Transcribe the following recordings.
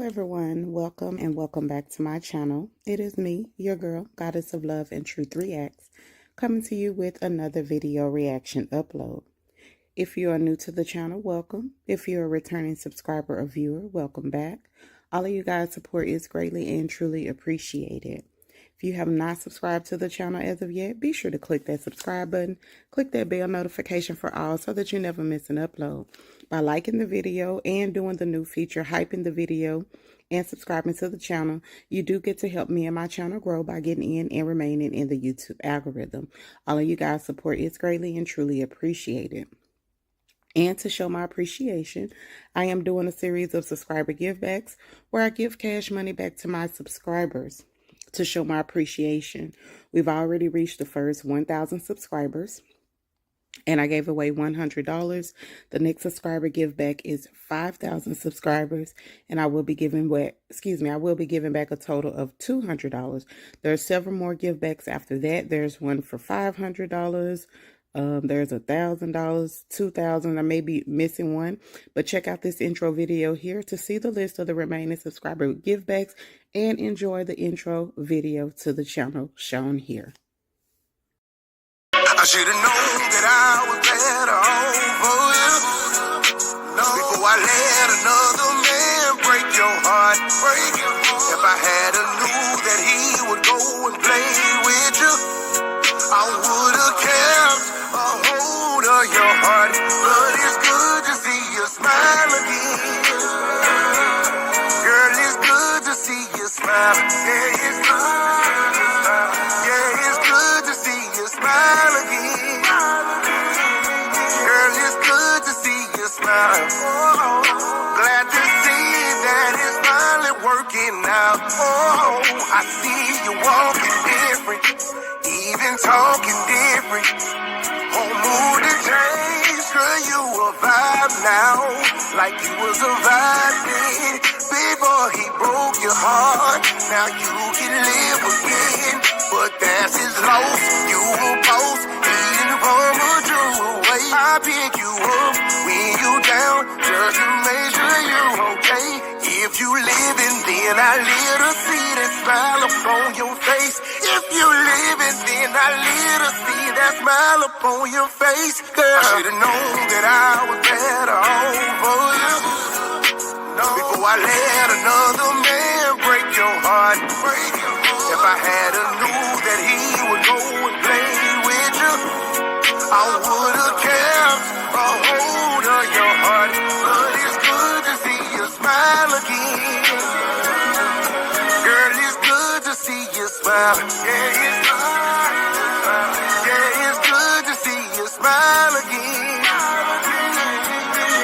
everyone, welcome and welcome back to my channel. It is me, your girl, Goddess of Love and Truth Reacts, coming to you with another video reaction upload. If you are new to the channel, welcome. If you're a returning subscriber or viewer, welcome back. All of you guys' support is greatly and truly appreciated. If you have not subscribed to the channel as of yet, be sure to click that subscribe button, click that bell notification for all so that you never miss an upload. By liking the video and doing the new feature, hyping the video, and subscribing to the channel, you do get to help me and my channel grow by getting in and remaining in the YouTube algorithm. All of you guys' support is greatly and truly appreciated. And to show my appreciation, I am doing a series of subscriber givebacks where I give cash money back to my subscribers to show my appreciation. We've already reached the first 1,000 subscribers, and I gave away $100. The next subscriber give back is 5,000 subscribers, and I will be giving back a total of $200. There are several more give backs after that. There's one for $500. There's $1,000, $2,000. I may be missing one, but check out this intro video here to see the list of the remaining subscriber givebacks and enjoy the intro video to the channel shown here. I should have known that I was better off for you. No, before I let another man break your heart. If I had a knew that he would go and play with you, I would have kept a hold of your heart. But it's good to see you smile again. Girl, it's good to see you smile. Yeah, it's good. Yeah, it's good to see you smile again. Girl, it's good to see you smile. Oh, glad to see that it's finally working out. Oh, I see you walking different, even talking different. Whole mood to change, girl, you a vibe now, like you was a vibe then. Before he broke your heart, now you can live again. But that's his loss, you a boss, eating from a true way. I pick you up when you down, just to make sure you're okay. If you living, then I live to see that smile upon your face. If you living, then I live to see that smile upon your face. Girl, I should've known that I was better off for you. No, before I let another man break your heart. If I had a knew that he would go and play with you, I would have kept a hold of your heart. But it's good to see you smile again. Girl, it's good to see you smile. Yeah, it's good. Yeah, it's good to see you smile again.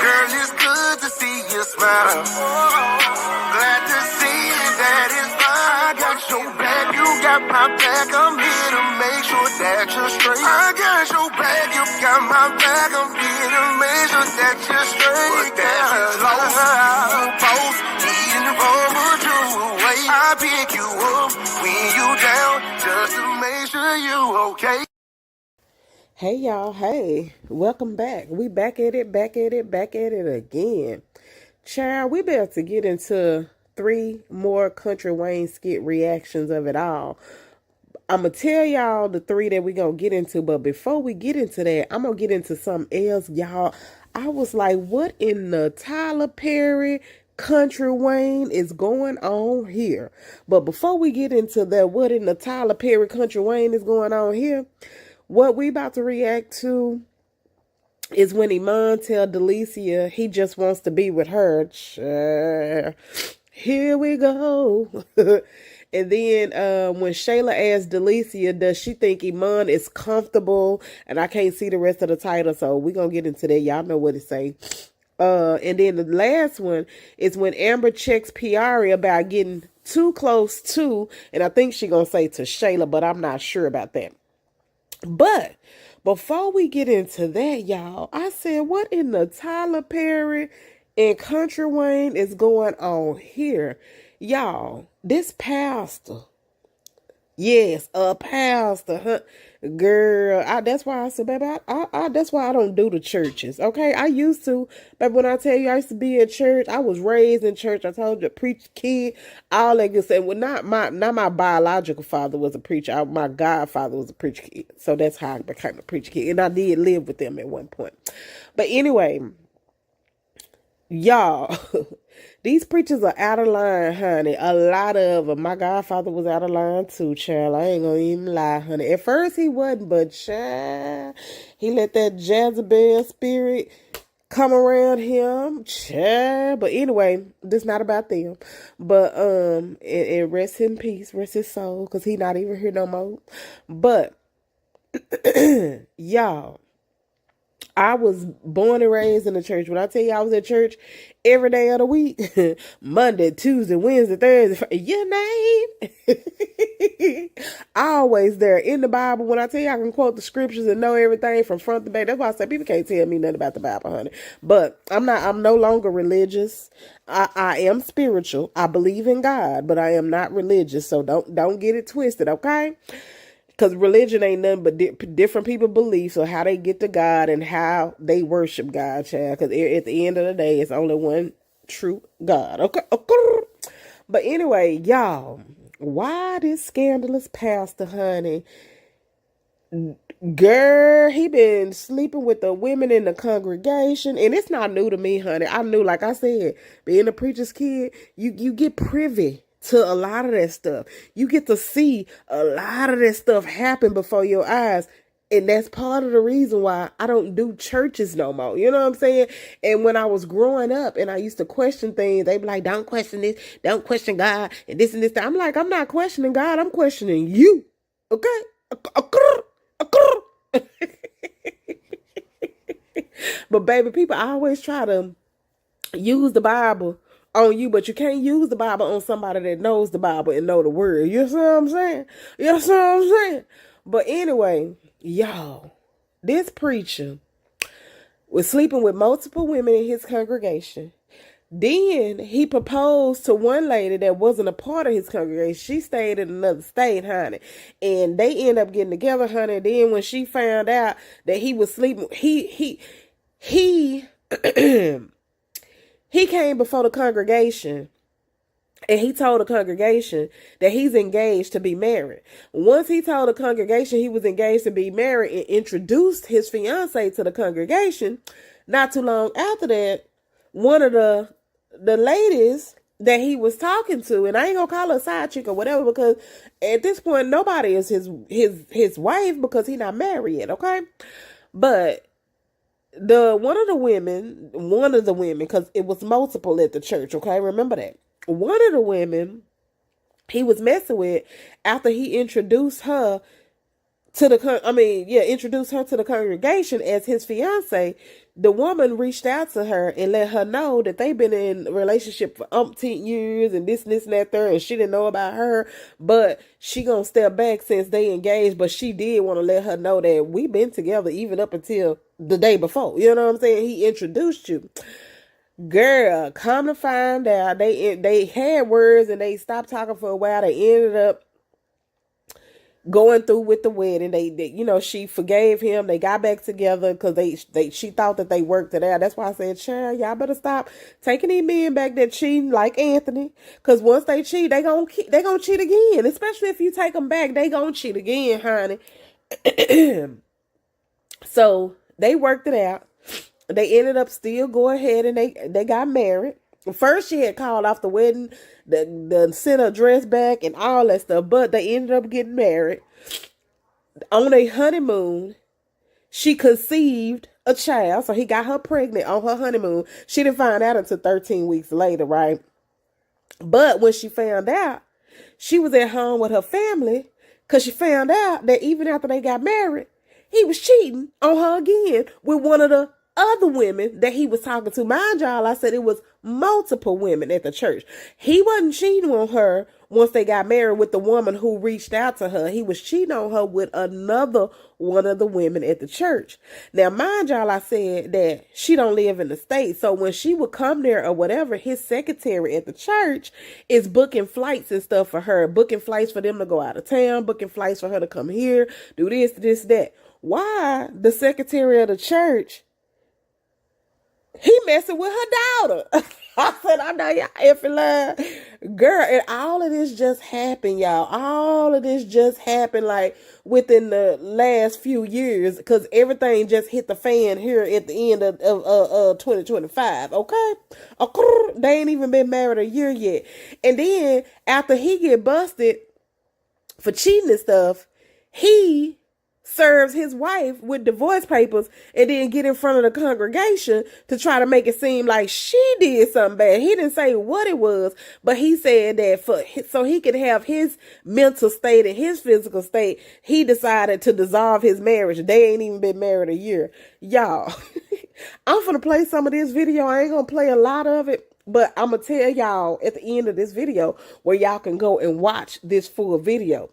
Girl, it's good to see you smile. Glad to see that it's fine. I got your back, you got my back. I'm here to make sure that you're straight. I got your back, you got my back. I'm here to make sure that you're straight. But that's as long as I'm both eating from a true way. I pick you up when you down, just to make sure you okay. Hey y'all, hey, welcome back. We back at it again. Child, we about to get into 3 more Country Wayne skit reactions of it all. I'm going to tell y'all the 3 that we going to get into, but before we get into that, I'm going to get into something else, y'all. I was like, what in the Tyler Perry Country Wayne is going on here? But before we get into that, what in the Tyler Perry Country Wayne is going on here, what we about to react to is when Iman tell Delicia he just wants to be with her. Here we go. And then when Shayla asks Delicia, does she think Iman is comfortable? And I can't see the rest of the title, so we're going to get into that. Y'all know what it say. And then the last one is when Amber checks Piari about getting too close to, and I think she going to say to Shayla, but I'm not sure about that. But before we get into that, y'all, I said, what in the Tyler Perry and Country Wayne is going on here? Y'all, this pastor, yes, a pastor, Girl, that's why I said, baby, that's why I don't do the churches. Okay, I used to, but when I tell you I used to be in church, I was raised in church. I told you, preach kid, all that good stuff. Well, not my biological father was a preacher. My godfather was a preacher kid, so that's how I became a preacher kid, and I did live with them at one point. But anyway, y'all, these preachers are out of line, honey. A lot of them. My godfather was out of line too, child. I ain't gonna even lie, honey. At first he wasn't, but child, he let that Jezebel spirit come around him, child. But anyway, this not about them. But and rest in peace, rest his soul, cause he not even here no more. But y'all, I was born and raised in the church. When I tell you I was at church every day of the week, Monday, Tuesday, Wednesday, Thursday, your name, always there in the Bible. When I tell you I can quote the scriptures and know everything from front to back, that's why I say people can't tell me nothing about the Bible, honey. But I'm no longer religious. I am spiritual. I believe in God, but I am not religious. So don't get it twisted, okay? Because religion ain't nothing but different people beliefs or how they get to God and how they worship God, child. Because at the end of the day, it's only one true God. Okay? But anyway, y'all, why this scandalous pastor, honey? Girl, he been sleeping with the women in the congregation, and it's not new to me, honey. I knew, like I said, being a preacher's kid, you get privy to a lot of that stuff. You get to see a lot of that stuff happen before your eyes. And that's part of the reason why I don't do churches no more. You know what I'm saying? And when I was growing up and I used to question things, they be like, don't question this, don't question God, and this and this. I'm like, I'm not questioning God, I'm questioning you. Okay? But baby, people always try to use the Bible on you, but you can't use the Bible on somebody that knows the Bible and know the word. You see what I'm saying? You see what I'm saying? But anyway, y'all, this preacher was sleeping with multiple women in his congregation. Then he proposed to one lady that wasn't a part of his congregation. She stayed in another state, honey. And they end up getting together, honey. Then when she found out that he was sleeping, he he came before the congregation and he told the congregation that he's engaged to be married. Once he told the congregation he was engaged to be married and introduced his fiance to the congregation, not too long after that, one of the ladies that he was talking to, and I ain't gonna call her a side chick or whatever, because at this point nobody is his wife because he not married yet, okay? But one of the women, because it was multiple at the church, okay? Remember that. One of the women he was messing with, after he introduced her to introduced her to the congregation as his fiance, the woman reached out to her and let her know that they've been in a relationship for umpteen years and this and that there, and she didn't know about her, but she gonna step back since they engaged, but she did want to let her know that we've been together even up until the day before. You know what I'm saying? He introduced you. Girl, come to find out, they had words and they stopped talking for a while. They ended up going through with the wedding. They she forgave him. They got back together because she thought that they worked it out. That's why I said, child, y'all better stop taking these men back that cheating like Anthony. Because once they cheat, they gonna cheat again. Especially if you take them back, they gonna cheat again, honey. So they worked it out. They ended up still going ahead and they got married. First, she had called off the wedding, the sent her dress back and all that stuff, but they ended up getting married. On a honeymoon, she conceived a child, so he got her pregnant on her honeymoon. She didn't find out until 13 weeks later, right? But when she found out, she was at home with her family because she found out that even after they got married, he was cheating on her again with one of the other women that he was talking to. Mind y'all, I said it was multiple women at the church. He wasn't cheating on her once they got married with the woman who reached out to her. He was cheating on her with another one of the women at the church. Now, mind y'all, I said that she don't live in the States. So when she would come there or whatever, his secretary at the church is booking flights and stuff for her, booking flights for them to go out of town, booking flights for her to come here, do this, that. Why the secretary of the church, he messing with her daughter? I said, I know y'all effing lying. Girl, and all of this just happened, y'all. All of this just happened like within the last few years, because everything just hit the fan here at the end of 2025, okay? They ain't even been married a year yet. And then after he get busted for cheating and stuff, he serves his wife with divorce papers and then get in front of the congregation to try to make it seem like she did something bad. He didn't say what it was, but he said that so he could have his mental state and his physical state, he decided to dissolve his marriage. They ain't even been married a year. Y'all, I'm gonna play some of this video. I ain't gonna play a lot of it, but I'm gonna tell y'all at the end of this video where y'all can go and watch this full video.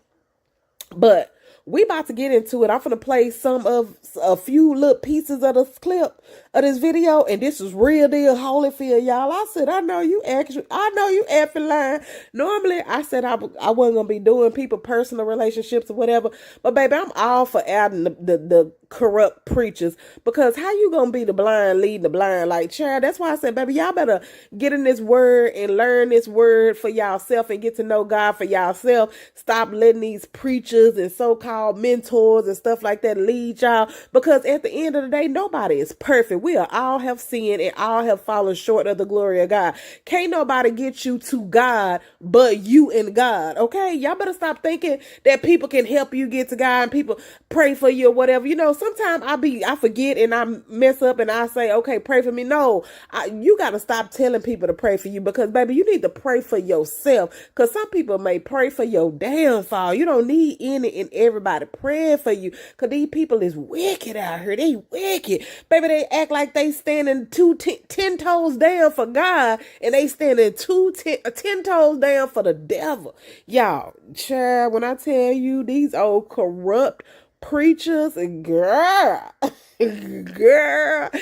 But we about to get into it. I'm gonna play some of a few little pieces of this clip of this video, and this is real deal Holyfield, y'all. I said, I know you effing lying. Normally, I said I wasn't gonna be doing people personal relationships or whatever, but baby, I'm all for adding the corrupt preachers, because how you gonna be the blind leading the blind? Like, child, that's why I said, baby, y'all better get in this word and learn this word for y'allself and get to know God for y'allself. Stop letting these preachers and so-called mentors and stuff like that lead y'all, because at the end of the day, nobody is perfect. We all have sinned and all have fallen short of the glory of God. Can't nobody get you to God but you and God, okay? Y'all better stop thinking that people can help you get to God and people pray for you or whatever. You know, sometimes I forget and I mess up and I say, okay, pray for me. No, you got to stop telling people to pray for you, because baby, you need to pray for yourself, because some people may pray for your downfall. You don't need any and everybody praying for you, because these people is wicked out here. They wicked. Baby, they act like they standing 10 toes down for God, and they standing 10 toes down for the devil. Y'all, child, when I tell you these old corrupt preachers, girl, and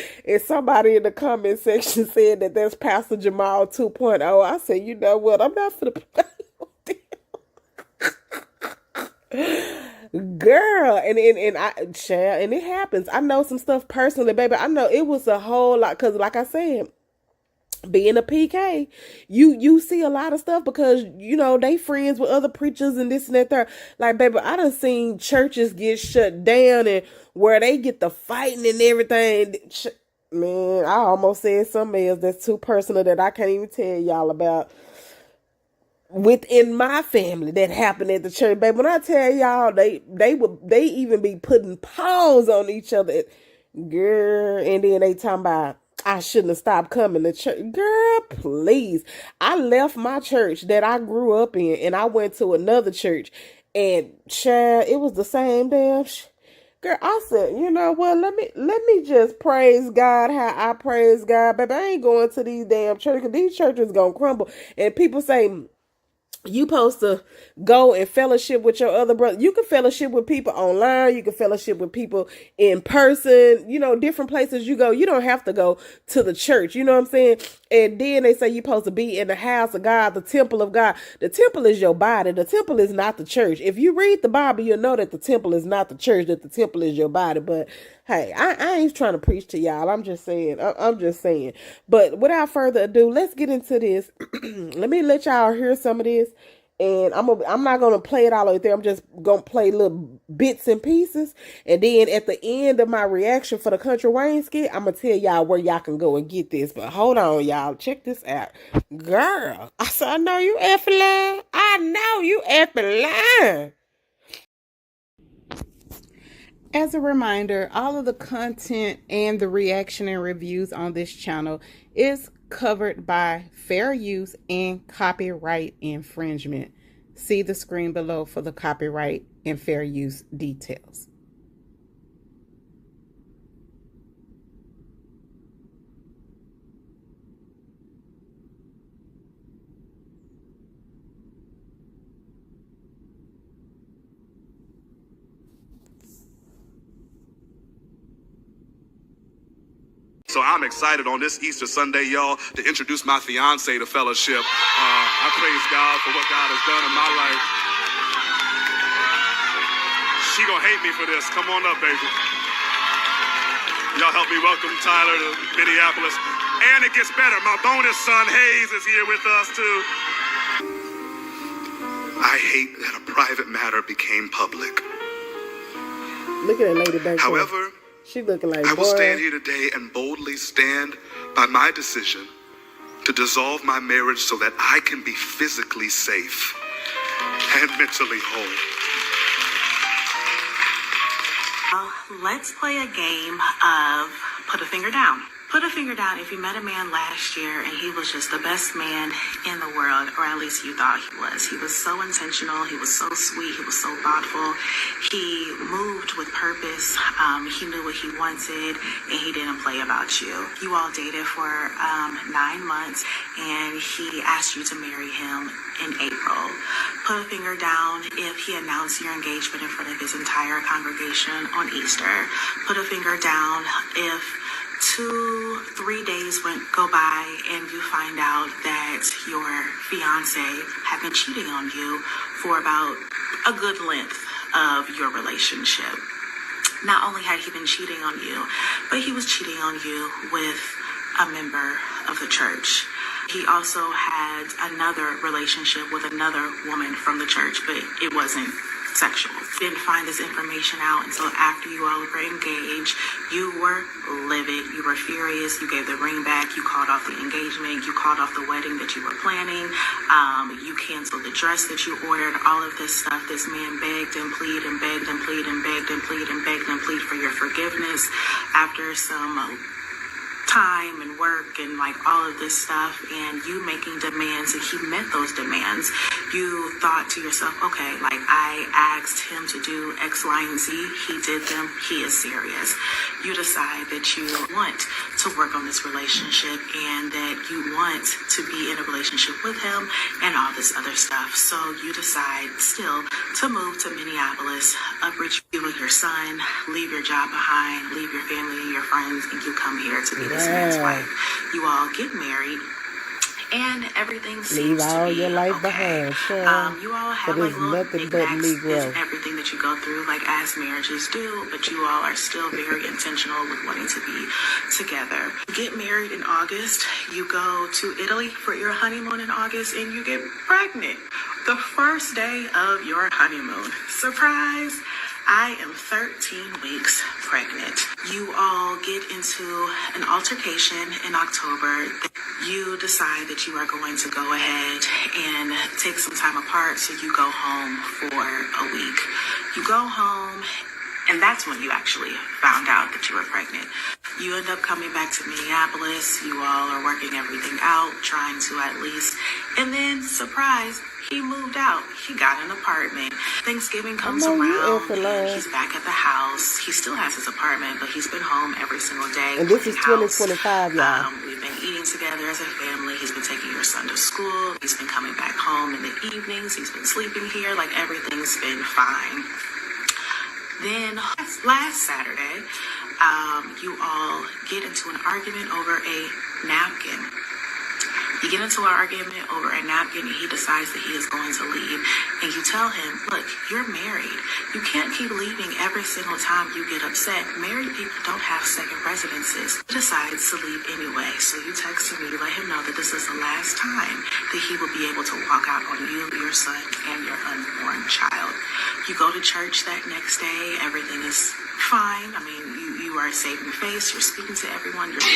somebody in the comment section said that that's Pastor Jamal 2.0. I said, you know what? I'm not finna play with girl, and it happens. I know some stuff personally, baby. I know it was a whole lot, because like I said, being a PK, you see a lot of stuff, because you know they friends with other preachers and this and that there. Like, baby, I done seen churches get shut down and where they get the fighting and everything. Man, I almost said something else that's too personal that I can't even tell y'all about within my family that happened at the church. Baby, when I tell y'all, they even be putting paws on each other, girl, and then they talking about, I shouldn't have stopped coming to church. Girl, please. I left my church that I grew up in and I went to another church, and child, it was the same damn girl. I said, you know what? Let me just praise God how I praise God. Baby, I ain't going to these damn churches. These churches gonna crumble. And people say, you supposed to go and fellowship with your other brother. You can fellowship with people online. You can fellowship with people in person. You know, different places you go. You don't have to go to the church. You know what I'm saying? And then they say you're supposed to be in the house of God, the temple of God. The temple is your body. The temple is not the church. If you read the Bible, you'll know that the temple is not the church, that the temple is your body. But hey, I ain't trying to preach to y'all. I'm just saying. I'm just saying. But without further ado, let's get into this. Let me let y'all hear some of this. And I'm not gonna play it all out there. I'm just gonna play little bits and pieces, and then at the end of my reaction for the Country Wayne skit, I'm gonna tell y'all where y'all can go and get this. But hold on, y'all, check this out, girl. I said, I know you effing lying. I know you effing lying. As a reminder, all of the content and the reaction and reviews on this channel is covered by fair use and copyright infringement. See the screen below for the copyright and fair use details. So I'm excited on this Easter Sunday, y'all, to introduce my fiance to fellowship. I praise God for what God has done in my life. She gonna hate me for this. Come on up, baby. Y'all help me welcome Tyler to Minneapolis. And it gets better. My bonus son, Hayes, is here with us, too. I hate that a private matter became public. Look at that lady back there. However, she looking like, I will boy. stand here today and boldly stand by my decision to dissolve my marriage so that I can be physically safe and mentally whole. Let's play a game of put a finger down. Put a finger down if you met a man last year and he was just the best man in the world, or at least you thought he was. He was so intentional. He was so sweet. He was so thoughtful. He moved with purpose. He knew what he wanted, and he didn't play about you. You all dated for 9 months, and he asked you to marry him in April. Put a finger down if he announced your engagement in front of his entire congregation on Easter. Put a finger down if 2-3 days go by and you find out that your fiance had been cheating on you for about a good length of your relationship. Not only had he been cheating on you, but he was cheating on you with a member of the church. He also had another relationship with another woman from the church, but it wasn't sexual. Didn't find this information out until after you all were engaged. You were livid. You were furious. You gave the ring back. You called off the engagement. You called off the wedding that you were planning. You canceled the dress that you ordered. All of this stuff. This man begged and pleaded and begged and pleaded and begged and pleaded and begged and pleaded for your forgiveness. After some time and work and like all of this stuff, and you making demands, and he met those demands, you thought to yourself, okay, like I asked him to do X, Y, and Z, he did them, he is serious. You decide that you want to work on this relationship and that you want to be in a relationship with him and all this other stuff. So you decide still to move to Minneapolis, uproot you and your son, leave your job behind, leave your family and your friends, and you come here to be this man's wife. You all get married, and everything seems to be your life okay. behind, sure. You all have like little knickknacks and everything that you go through, like as marriages do, but you all are still very intentional with wanting to be together. You get married in August. You go to Italy for your honeymoon in August, and you get pregnant the first day of your honeymoon. Surprise! I am 13 weeks pregnant. You all get into an altercation in October. You decide that you are going to go ahead and take some time apart, so you go home for a week. You go home, and that's when you actually found out that you were pregnant. You end up coming back to Minneapolis. You all are working everything out, trying to at least, and then surprise, he moved out. He got an apartment. Thanksgiving comes around, and he's back at the house. He still has his apartment, but he's been home every single day. And this is 2025, y'all. We've been eating together as a family. He's been taking your son to school. He's been coming back home in the evenings. He's been sleeping here. Like, everything's been fine. Then last Saturday, you all get into an argument over a napkin. You get into an argument over a napkin, and he decides that he is going to leave. And you tell him, look, you're married. You can't keep leaving every single time you get upset. Married people don't have second residences. He decides to leave anyway. So you text him, you let him know that this is the last time that he will be able to walk out on you, your son, and your unborn child. You go to church that next day. Everything is fine. I mean, you are saving face. You're speaking to everyone. You're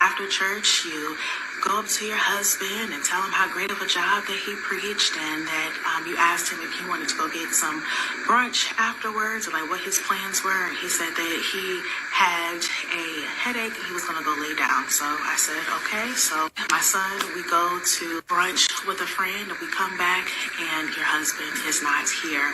after church, you go up to your husband and tell him how great of a job that he preached, and that you asked him if he wanted to go get some brunch afterwards, or like what his plans were. And he said that he had a headache and he was going to go lay down. So I said, okay. So my son, we go to brunch with a friend, and we come back and your husband is not here.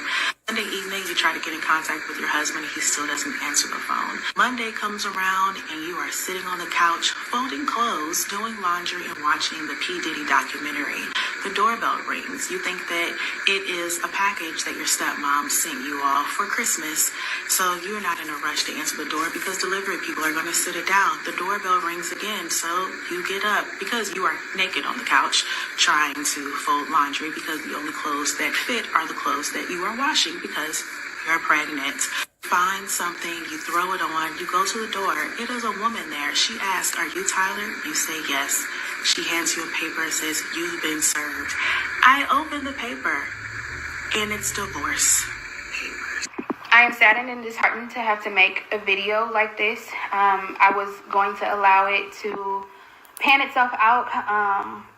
Sunday evening, you try to get in contact with your husband, and he still doesn't answer the phone. Monday comes around, and you are sitting on the couch, folding clothes, doing laundry, and watching the P. Diddy documentary. The doorbell rings. You think that it is a package that your stepmom sent you all for Christmas. So you're not in a rush to answer the door because delivery people are going to sit it down. The doorbell rings again. So you get up because you are naked on the couch trying to fold laundry because the only clothes that fit are the clothes that you are washing because you're pregnant. Find something, you throw it on, you go to the door. It is a woman there. She asks, "Are you Tyler?" You say yes. She hands you a paper and says, "You've been served." I open the paper and it's divorce papers. I am saddened and disheartened to have to make a video like this. I was going to allow it to pan itself out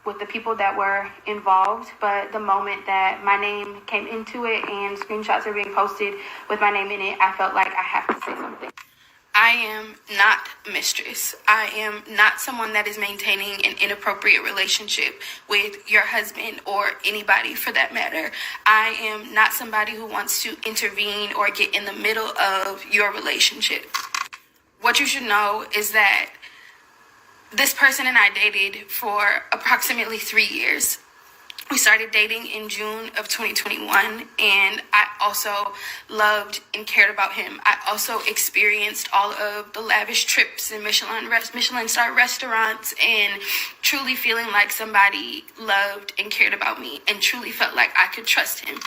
with the people that were involved, but the moment that my name came into it and screenshots are being posted with my name in it, I felt like I have to say something. I am not mistress. I am not someone that is maintaining an inappropriate relationship with your husband or anybody for that matter. I am not somebody who wants to intervene or get in the middle of your relationship. What you should know is that this person and I dated for approximately 3 years. We started dating in June of 2021, and I also loved and cared about him. I also experienced all of the lavish trips and Michelin star restaurants, and truly feeling like somebody loved and cared about me and truly felt like I could trust him.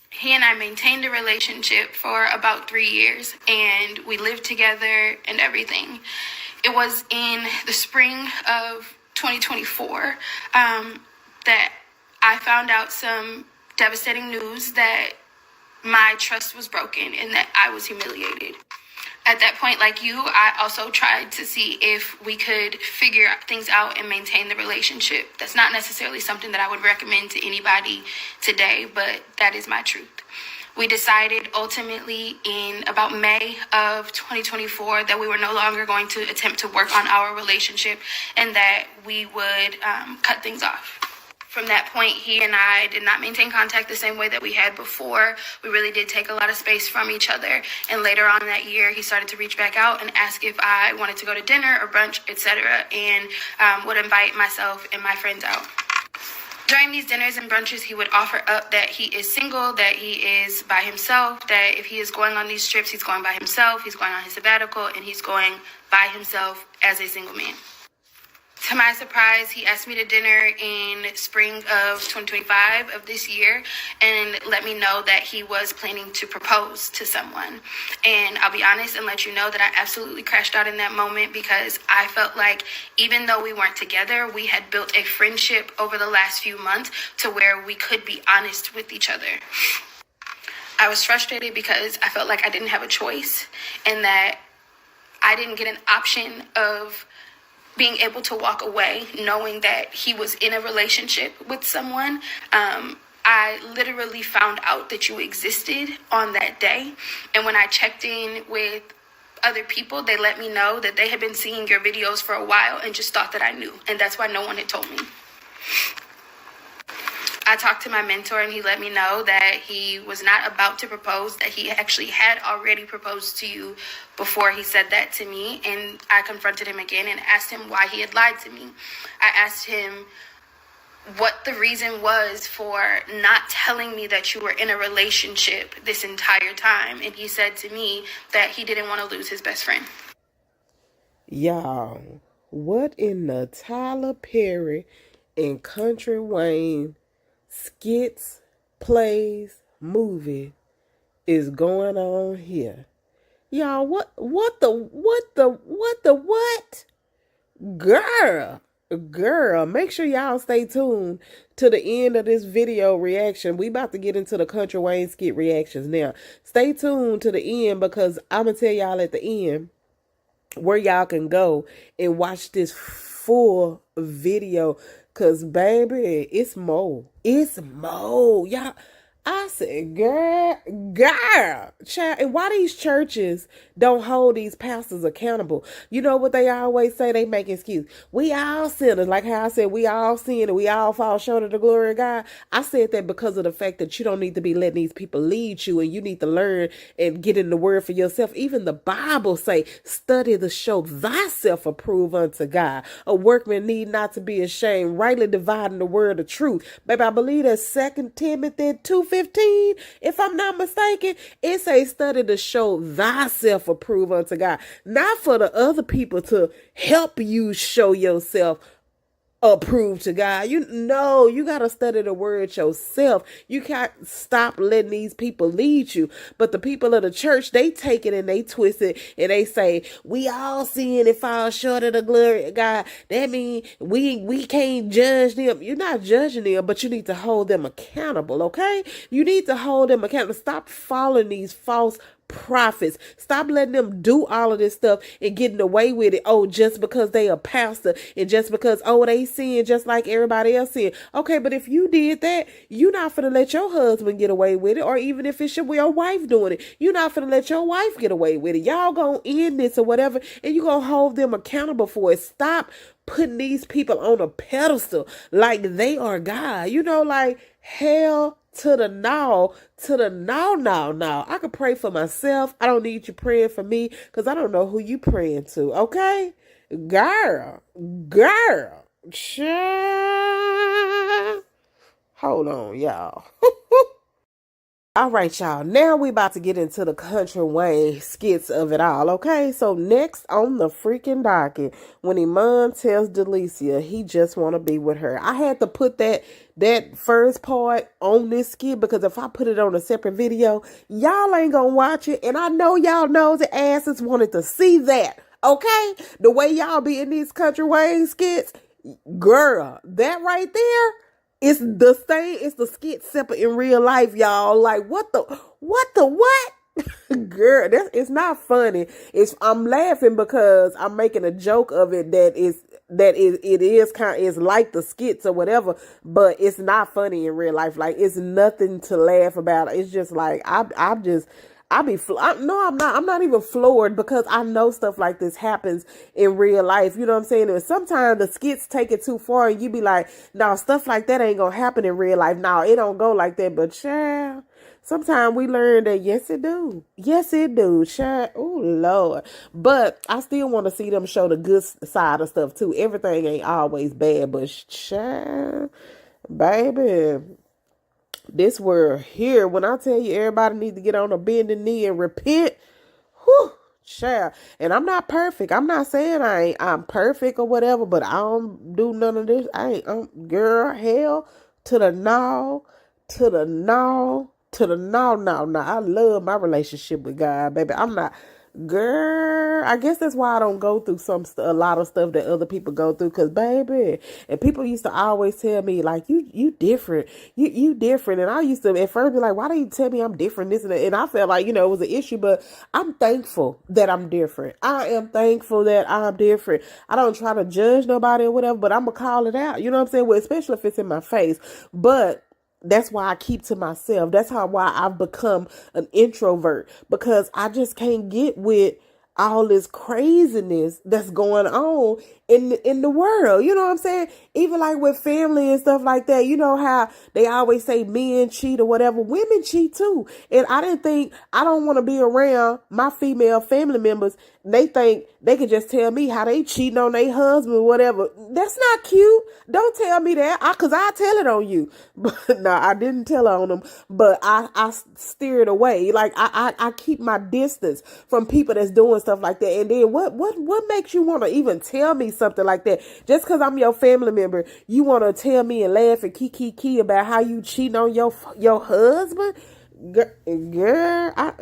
He and I maintained a relationship for about 3 years, and we lived together and everything. It was in the spring of 2024 that I found out some devastating news that my trust was broken and that I was humiliated. At that point, like you, I also tried to see if we could figure things out and maintain the relationship. That's not necessarily something that I would recommend to anybody today, but that is my truth. We decided ultimately in about May of 2024 that we were no longer going to attempt to work on our relationship and that we would cut things off. From that point, he and I did not maintain contact the same way that we had before. We really did take a lot of space from each other. And later on that year, he started to reach back out and ask if I wanted to go to dinner or brunch, etc., and would invite myself and my friends out. During these dinners and brunches, he would offer up that he is single, that he is by himself, that if he is going on these trips, he's going by himself, he's going on his sabbatical, and he's going by himself as a single man. To my surprise, he asked me to dinner in spring of 2025 of this year and let me know that he was planning to propose to someone. And I'll be honest and let you know that I absolutely crashed out in that moment because I felt like even though we weren't together, we had built a friendship over the last few months to where we could be honest with each other. I was frustrated because I felt like I didn't have a choice and that I didn't get an option of being able to walk away knowing that he was in a relationship with someone. I literally found out that you existed on that day. And when I checked in with other people, they let me know that they had been seeing your videos for a while and just thought that I knew. And that's why no one had told me. I talked to my mentor and he let me know that he was not about to propose, that he actually had already proposed to you before he said that to me. And I confronted him again and asked him why he had lied to me. I asked him what the reason was for not telling me that you were in a relationship this entire time. And he said to me that he didn't want to lose his best friend. Y'all, what in the Tyler Perry and Country Wayne skits, plays, movie is going on here? Y'all, what? Girl, make sure y'all stay tuned to the end of this video reaction. We about to get into the Country Wayne skit reactions now. Stay tuned to the end because I'm going to tell y'all at the end where y'all can go and watch this full video. Cause baby, it's more. It's more. Y'all, I said, girl, child, and why these churches don't hold these pastors accountable? You know what they always say? They make excuse. We all sinners, like how I said, we all sin and we all fall short of the glory of God. I said that because of the fact that you don't need to be letting these people lead you, and you need to learn and get in the word for yourself. Even the Bible say, study to show thyself approved unto God. A workman need not to be ashamed, rightly dividing the word of truth. Baby, I believe that's 2 Timothy 2:15, if I'm not mistaken. It says study to show thyself approved unto God, not for the other people to help you show yourself approved to God. You gotta study the word yourself. You can't stop letting these people lead you. But the people of the church, they take it and they twist it and they say, we all sin and fall short of the glory of God. That means we can't judge them. You're not judging them, but you need to hold them accountable, okay? You need to hold them accountable. Stop following these false prophets. Stop letting them do all of this stuff and getting away with it. Oh, just because they a pastor, and just because, oh, they sin just like everybody else sin. Okay, but if you did that, you're not finna let your husband get away with it. Or even if it's your wife doing it, you're not finna let your wife get away with it. Y'all gonna end this or whatever, and you gonna hold them accountable for it. Stop putting these people on a pedestal like they are God. Like, hell to the no, no. I could pray for myself. I don't need you praying for me, because I don't know who you praying to, okay? Girl. Child. Hold on, y'all. All right, y'all. Now we about to get into the country Wayne skits of it all, okay? So next on the freaking docket, when Iman tells Delicia he just want to be with her. I had to put that first part on this skit, because if I put it on a separate video, y'all ain't gonna watch it. And I know y'all nosy asses wanted to see that, okay? The way y'all be in these country Wayne skits, girl, that right there, it's the same. It's the skit separate in real life, y'all. Like, what? Girl, it's not funny. I'm laughing because I'm making a joke of it it is like the skits or whatever, but it's not funny in real life. Like, it's nothing to laugh about. It's just like I'm not even floored, because I know stuff like this happens in real life. You know what I'm saying? And sometimes the skits take it too far, and you be like, no, stuff like that ain't gonna happen in real life. No, it don't go like that. But child, sometimes we learn that yes, it do. Yes, it do. Child, oh Lord. But I still want to see them show the good side of stuff too. Everything ain't always bad, but child, baby, this world here, when I tell you everybody needs to get on a bending knee and repent, whew, child. And I'm not perfect. I'm not saying I'm perfect or whatever, but I don't do none of this. Girl, hell to the no, to the no, to the no, no, no. I love my relationship with God, baby. I'm not. Girl, I guess that's why I don't go through a lot of stuff that other people go through. Cause baby, and people used to always tell me like, you different, you different. And I used to at first be like, why do you tell me I'm different, this and that? And I felt like, it was an issue, but I'm thankful that I'm different. I am thankful that I'm different. I don't try to judge nobody or whatever, but I'm gonna call it out. You know what I'm saying? Well, especially if it's in my face. But that's why I keep to myself. That's why I've become an introvert, because I just can't get with all this craziness that's going on in the world. You know what I'm saying? Even like with family and stuff like that. You know how they always say men cheat or whatever. Women cheat too. And I don't want to be around my female family members. They think they can just tell me how they cheating on their husband or whatever. That's not cute. Don't tell me that, because I tell it on you. But no, I didn't tell on them. But I steered away. Like I keep my distance from people that's doing stuff like that. And then what makes you want to even tell me something like that? Just because I'm your family member, you want to tell me and laugh and kiki about how you cheating on your husband? Girl, I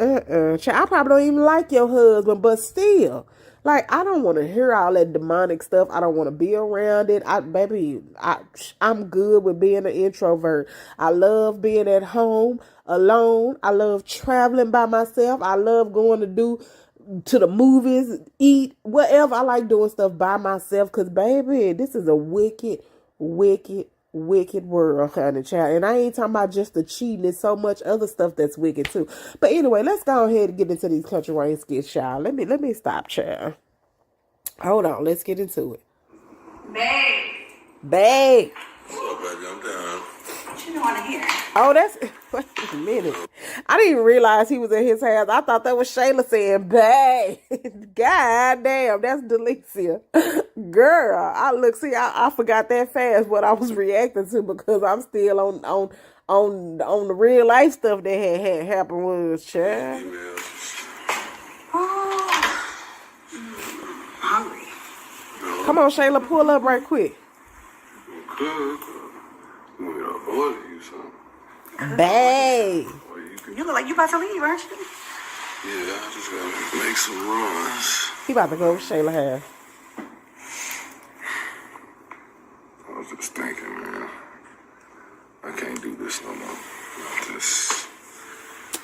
probably don't even like your husband, but still, like, I don't want to hear all that demonic stuff. I don't want to be around it. I'm good with being an introvert. I love being at home alone. I love traveling by myself. I love going to the movies, eat, whatever. I like doing stuff by myself, because baby, this is a wicked, wicked wicked world, honey, child. And I ain't talking about just the cheating. There's so much other stuff that's wicked too. But anyway, let's go ahead and get into these country rain skits, child. Let me stop, child. Hold on, let's get into it. Babe. What's up, baby? I'm down. What you want to hear? Oh, that's... Wait a minute. I didn't even realize he was at his house. I thought that was Shayla saying, babe. God damn, that's Delicia. Girl, I forgot that fast what I was reacting to because I'm still on the real life stuff that had happened was, child. Oh, hungry. Come on, Shayla, pull up right quick. Good. I'm gonna order you something. Babe. You look like you about to leave, aren't you? Yeah, I just gotta make some runs. He about to go over Shayla's house. I was just thinking, man. I can't do this no more.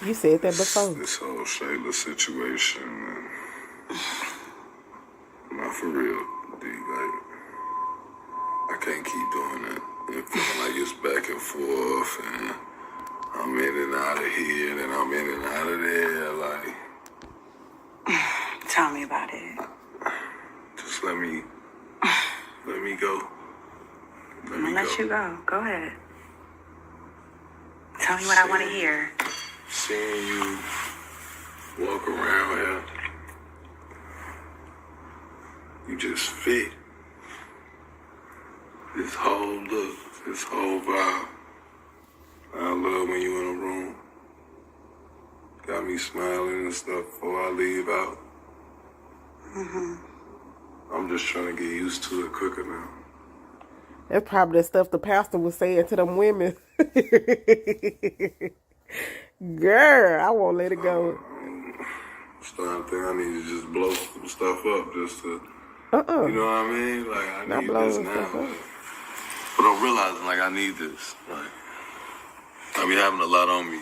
You said that before. This whole Shayla situation, man. Not for real, D. Like, I can't keep doing that. It feels like it's back and forth, and I'm in and out of here, and then I'm in and out of there. Like, Tell me about it. just let me go. I'm gonna let you go. Go ahead. Tell me what I want to hear. Seeing you walk around here, you just fit. This whole look, this whole vibe. I love when you in a room. Got me smiling and stuff before I leave out. I'm just trying to get used to it quicker now. That's probably the stuff the pastor was saying to them women. Girl, I won't let it go. Starting to think I need to just blow some stuff up just to, you know what I mean? Like, I Not need blowing this stuff now. up. But I'm realizing, like, I need this. Like, I be having a lot on me,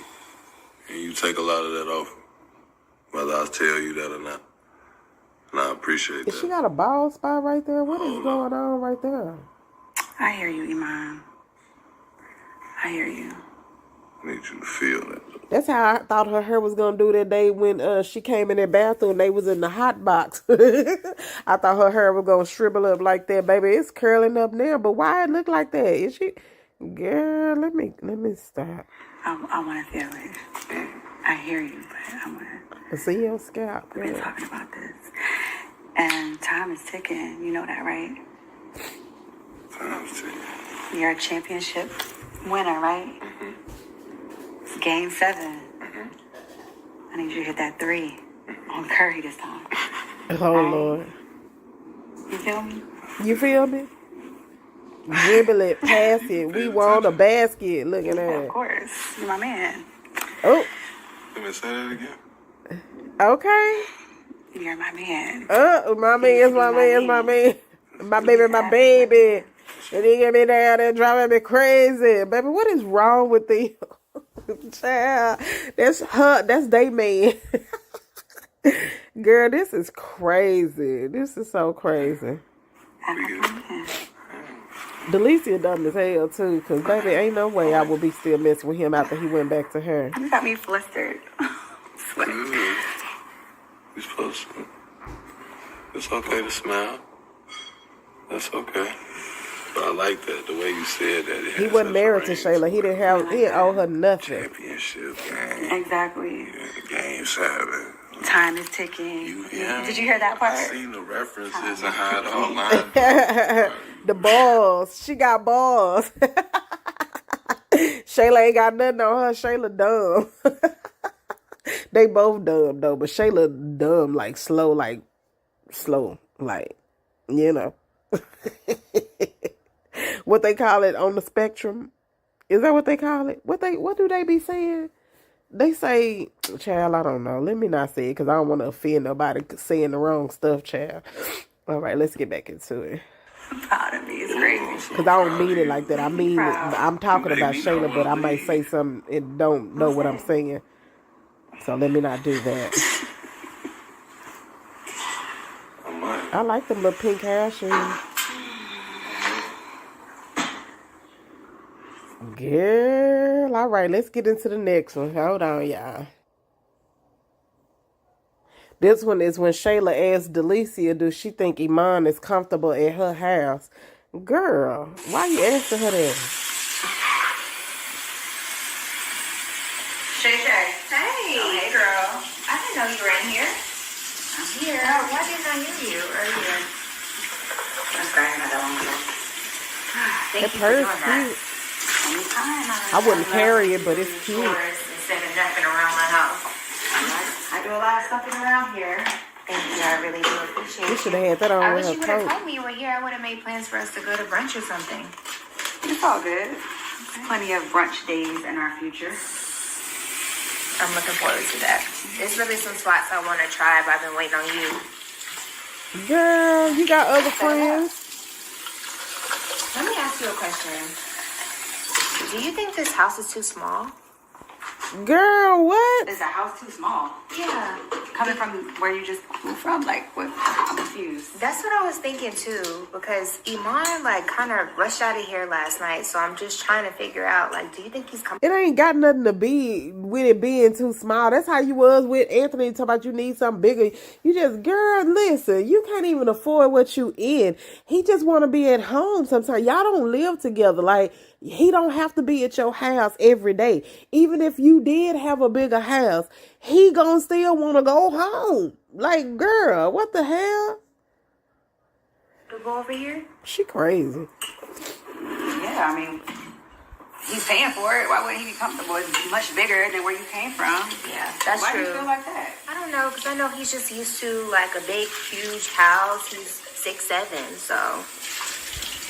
and you take a lot of that off, whether I tell you that or not. And I appreciate that. She got a bald spot right there? What is going on right there? I hear you, Iman. I hear you. I need you to feel that. That's how I thought her hair was gonna do that day when she came in that bathroom. They was in the hot box. I thought her hair was gonna shrivel up like that, baby. It's curling up now, but why it look like that? Is she? Girl, let me stop. I want to feel it. I hear you, but I want to. See your scalp, We've been girl. talking about this, and time is ticking. You know that, right? Time's ticking. You're a championship winner, right? It's game 7. I need you to hit that 3 on Curry this time. Oh Lord, You feel me? you feel me? Dribble it, pass it. We want a basket. Looking at Of it. course. You're my man. Oh, Let me say that again. okay. You're my man. My man, my man, my man. My baby, my baby. And he get me down there driving me crazy. Baby, what is wrong with these? Child, that's her. That's they man. Girl, this is crazy. This is so crazy. Delicia dumb as hell too, cause baby, ain't no way I would be still messing with him after he went back to her. You got me flustered. Sweating. You're supposed to. It's okay to smile. That's okay. But I like that, the way you said that. He wasn't married to Shayla. He didn't owe her nothing. Championship game. Exactly. Game 7. Time is ticking. Did you hear that part? I seen the references and how it all lined up. The balls. She got balls. Shayla ain't got nothing on her. Shayla dumb. They both dumb though, but Shayla dumb like slow, you know. What they call it on the spectrum? Is that what they call it? What do they be saying? They say, child, I don't know. Let me not say it because I don't want to offend nobody saying the wrong stuff, child. All right, let's get back into it. I'm proud of me. It's crazy. Because I don't mean it like that. I mean, I'm talking about Shayla, but I might say something and don't know what I'm saying. So let me not do that. I like them little pink hair shoes. Girl, all right, let's get into the next one. Hold on, y'all. This one is when Shayla asks Delicia, do she think Iman is comfortable at her house? Girl, why you asking her that? Shay Shay. Hey. Oh, hey, girl. I didn't know you were in here. I'm here. Oh, why didn't I hear you earlier? I'm sorry, not that long ago. Thank That you for purse doing that. cute. Anytime. I wouldn't love carry it, when but you it's do cute. chores instead of nothing around my house. I do a lot of stuff around here. Thank you. I really do appreciate You it. should have had that on I with wish you would have her told coat. me you were here. I would have made plans for us to go to brunch or something. It's all good. Plenty of brunch days in our future. I'm looking forward to that. There's really some spots I want to try, but I've been waiting on you. Girl, you got other friends? Let me ask you a question. Do you think this house is too small? Girl, what? Is the house too small? Yeah. Coming from where you just moved from? Like, what? I'm confused. That's what I was thinking too, because Iman like kind of rushed out of here last night, so I'm just trying to figure out, like, do you think he's coming? It ain't got nothing to be with it being too small. That's how you was with Anthony talking about you need something bigger. You just, girl, listen, you can't even afford what you in. He just want to be at home sometimes. Y'all don't live together. Like, he don't have to be at your house every day. Even if you did have a bigger house, he gonna still want to go home. Like, girl, what the hell? To go over here? She crazy. Yeah, I mean, he's paying for it. Why wouldn't he be comfortable? It's much bigger than where you came from. Yeah, that's Why true. do you feel like that? I don't know, because I know he's just used to like a big, huge house. He's 6'7", so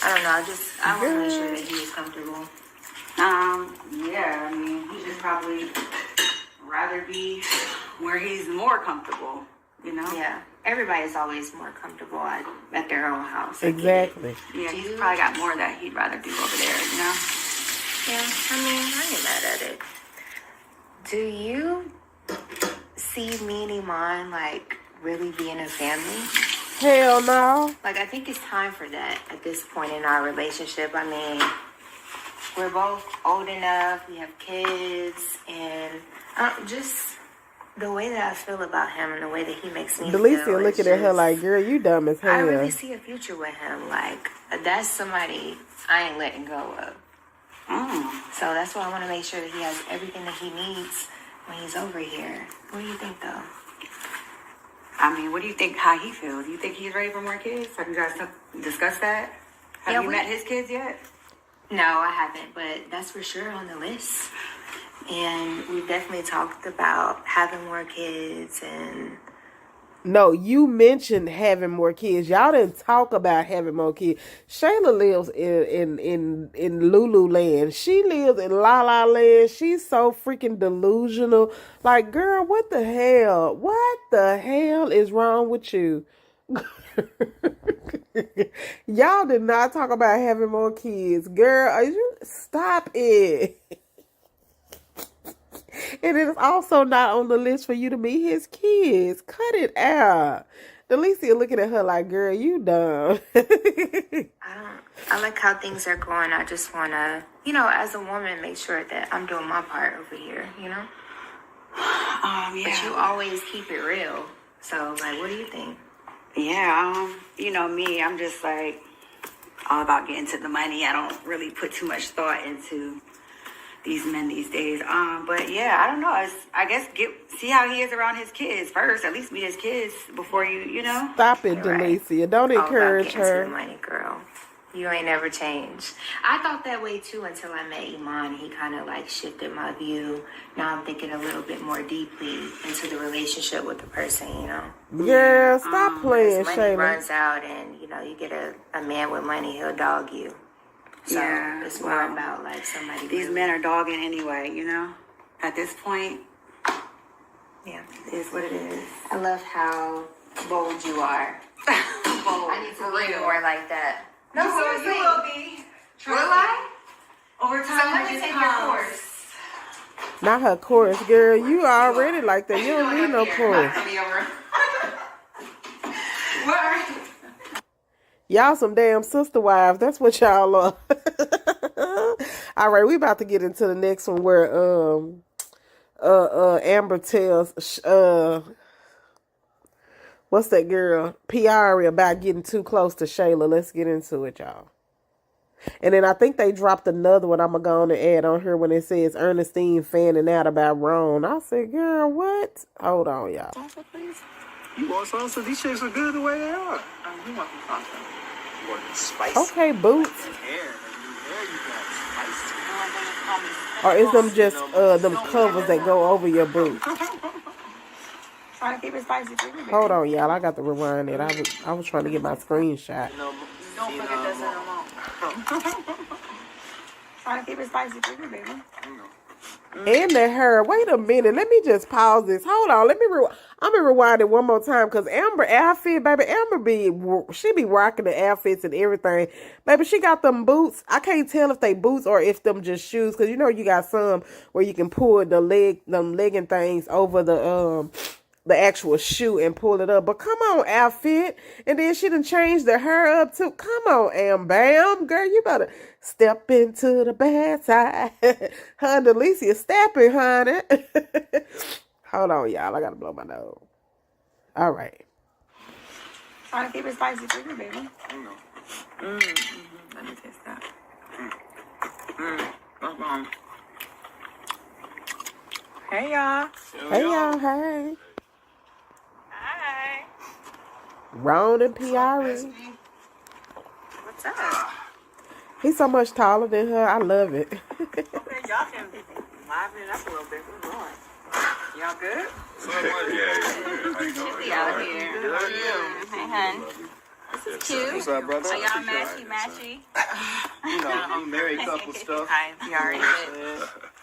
I don't know. I want to make sure that he is comfortable. Yeah, I mean, he just probably rather be where he's more comfortable, you know? Yeah, everybody's always more comfortable at their own house. I get it. Exactly. Yeah, he's probably got more that he'd rather do over there, you know? Yeah, I mean, I ain't mad at it. Do you see me and Iman like really being a family? Hell no. Like, I think it's time for that at this point in our relationship. I mean, we're both old enough, we have kids, and just the way that I feel about him and the way that he makes me feel. Delicia looking at her just- like, girl, you dumb as hell. I really see a future with him. Like, that's somebody I ain't letting go of. So that's why I want to make sure that he has everything that he needs when he's over here. What do you think, though? I mean, what do you think, how he feels? Do you think he's ready for more kids? Have you guys discussed that? Have Yeah, you met his kids yet? No, I haven't, but that's for sure on the list. And we've definitely talked about having more kids and... No, you mentioned having more kids. Y'all didn't talk about having more kids. Shayla lives in Lululand. She lives in La La Land. She's so freaking delusional. Like, girl, what the hell? What the hell is wrong with you? Y'all did not talk about having more kids. Girl, are you stop it. And it is also not on the list for you to meet his kids. Cut it out. Delicia looking at her like, girl, you dumb. I like how things are going. I just want to, as a woman, make sure that I'm doing my part over here, Yeah. But you always keep it real. So, like, what do you think? Yeah, me, I'm just like all about getting to the money. I don't really put too much thought into these men these days. But yeah, I don't know. I guess see how he is around his kids first. At least meet his kids before you know. Stop it, You're right. Delicia. Don't All about encourage getting to the her. money, girl. You ain't never changed. I thought that way too until I met Iman. He kind of like shifted my view. Now I'm thinking a little bit more deeply into the relationship with the person, Girl, stop playing, money Shayla. runs out and, you get a man with money, he'll dog you. So Yeah, it's more about like somebody. These really- men are dogging anyway, At this point, Yeah. it is what it is. I love how bold you are. Bold. I need to be more like that. No, seriously. You will be. Will I? Over time, So let me it just take your comes. course. Not her course, girl. You already like that. You don't need no course. What are you? Y'all some damn sister wives. That's what y'all are. All right, we about to get into the next one where Amber tells what's that girl? Piari about getting too close to Shayla. Let's get into it, y'all. And then I think they dropped another one I'm going to go on and add on here when it says Ernestine fanning out about Rone. I said, girl, what? Hold on, y'all. Salsa, please. You want salsa? These chicks are good the way they are. You want some salsa? You want spicy? Okay, boots. Hair you got spicy. Or is them just them covers that go over your boots? Trying to keep it spicy for you. Hold on, y'all. I got to rewind it. I was trying to get my screenshot. Don't forget that's in the mom. Trying to keep it spicy for you, baby. And the hair. Wait a minute. Let me just pause this. Hold on. I'm gonna rewind it one more time because Amber outfit, baby. She be rocking the outfits and everything, baby. She got them boots. I can't tell if they boots or if them just shoes because you know you got some where you can pull them legging things over the actual shoe and pull it up. But come on, outfit. And then she done changed the hair up too. Come on, Bam. Girl, you better step into the bad side. Her and Delicia stepping, honey. Hold on, y'all. I gotta blow my nose. All right. Trying to keep it spicy for you, baby. Let me taste that. What's wrong? Hey, y'all. Hey, y'all. Hey. Hi. Rone and Piari. What's up? He's so much taller than her. I love it. Okay, y'all can liven it up a little bit. We're going. Y'all good? We out here. How are you? Hey, hun. This is cute. What's up, brother? Are y'all matchy? You know, married couple stuff. Hi, Piari.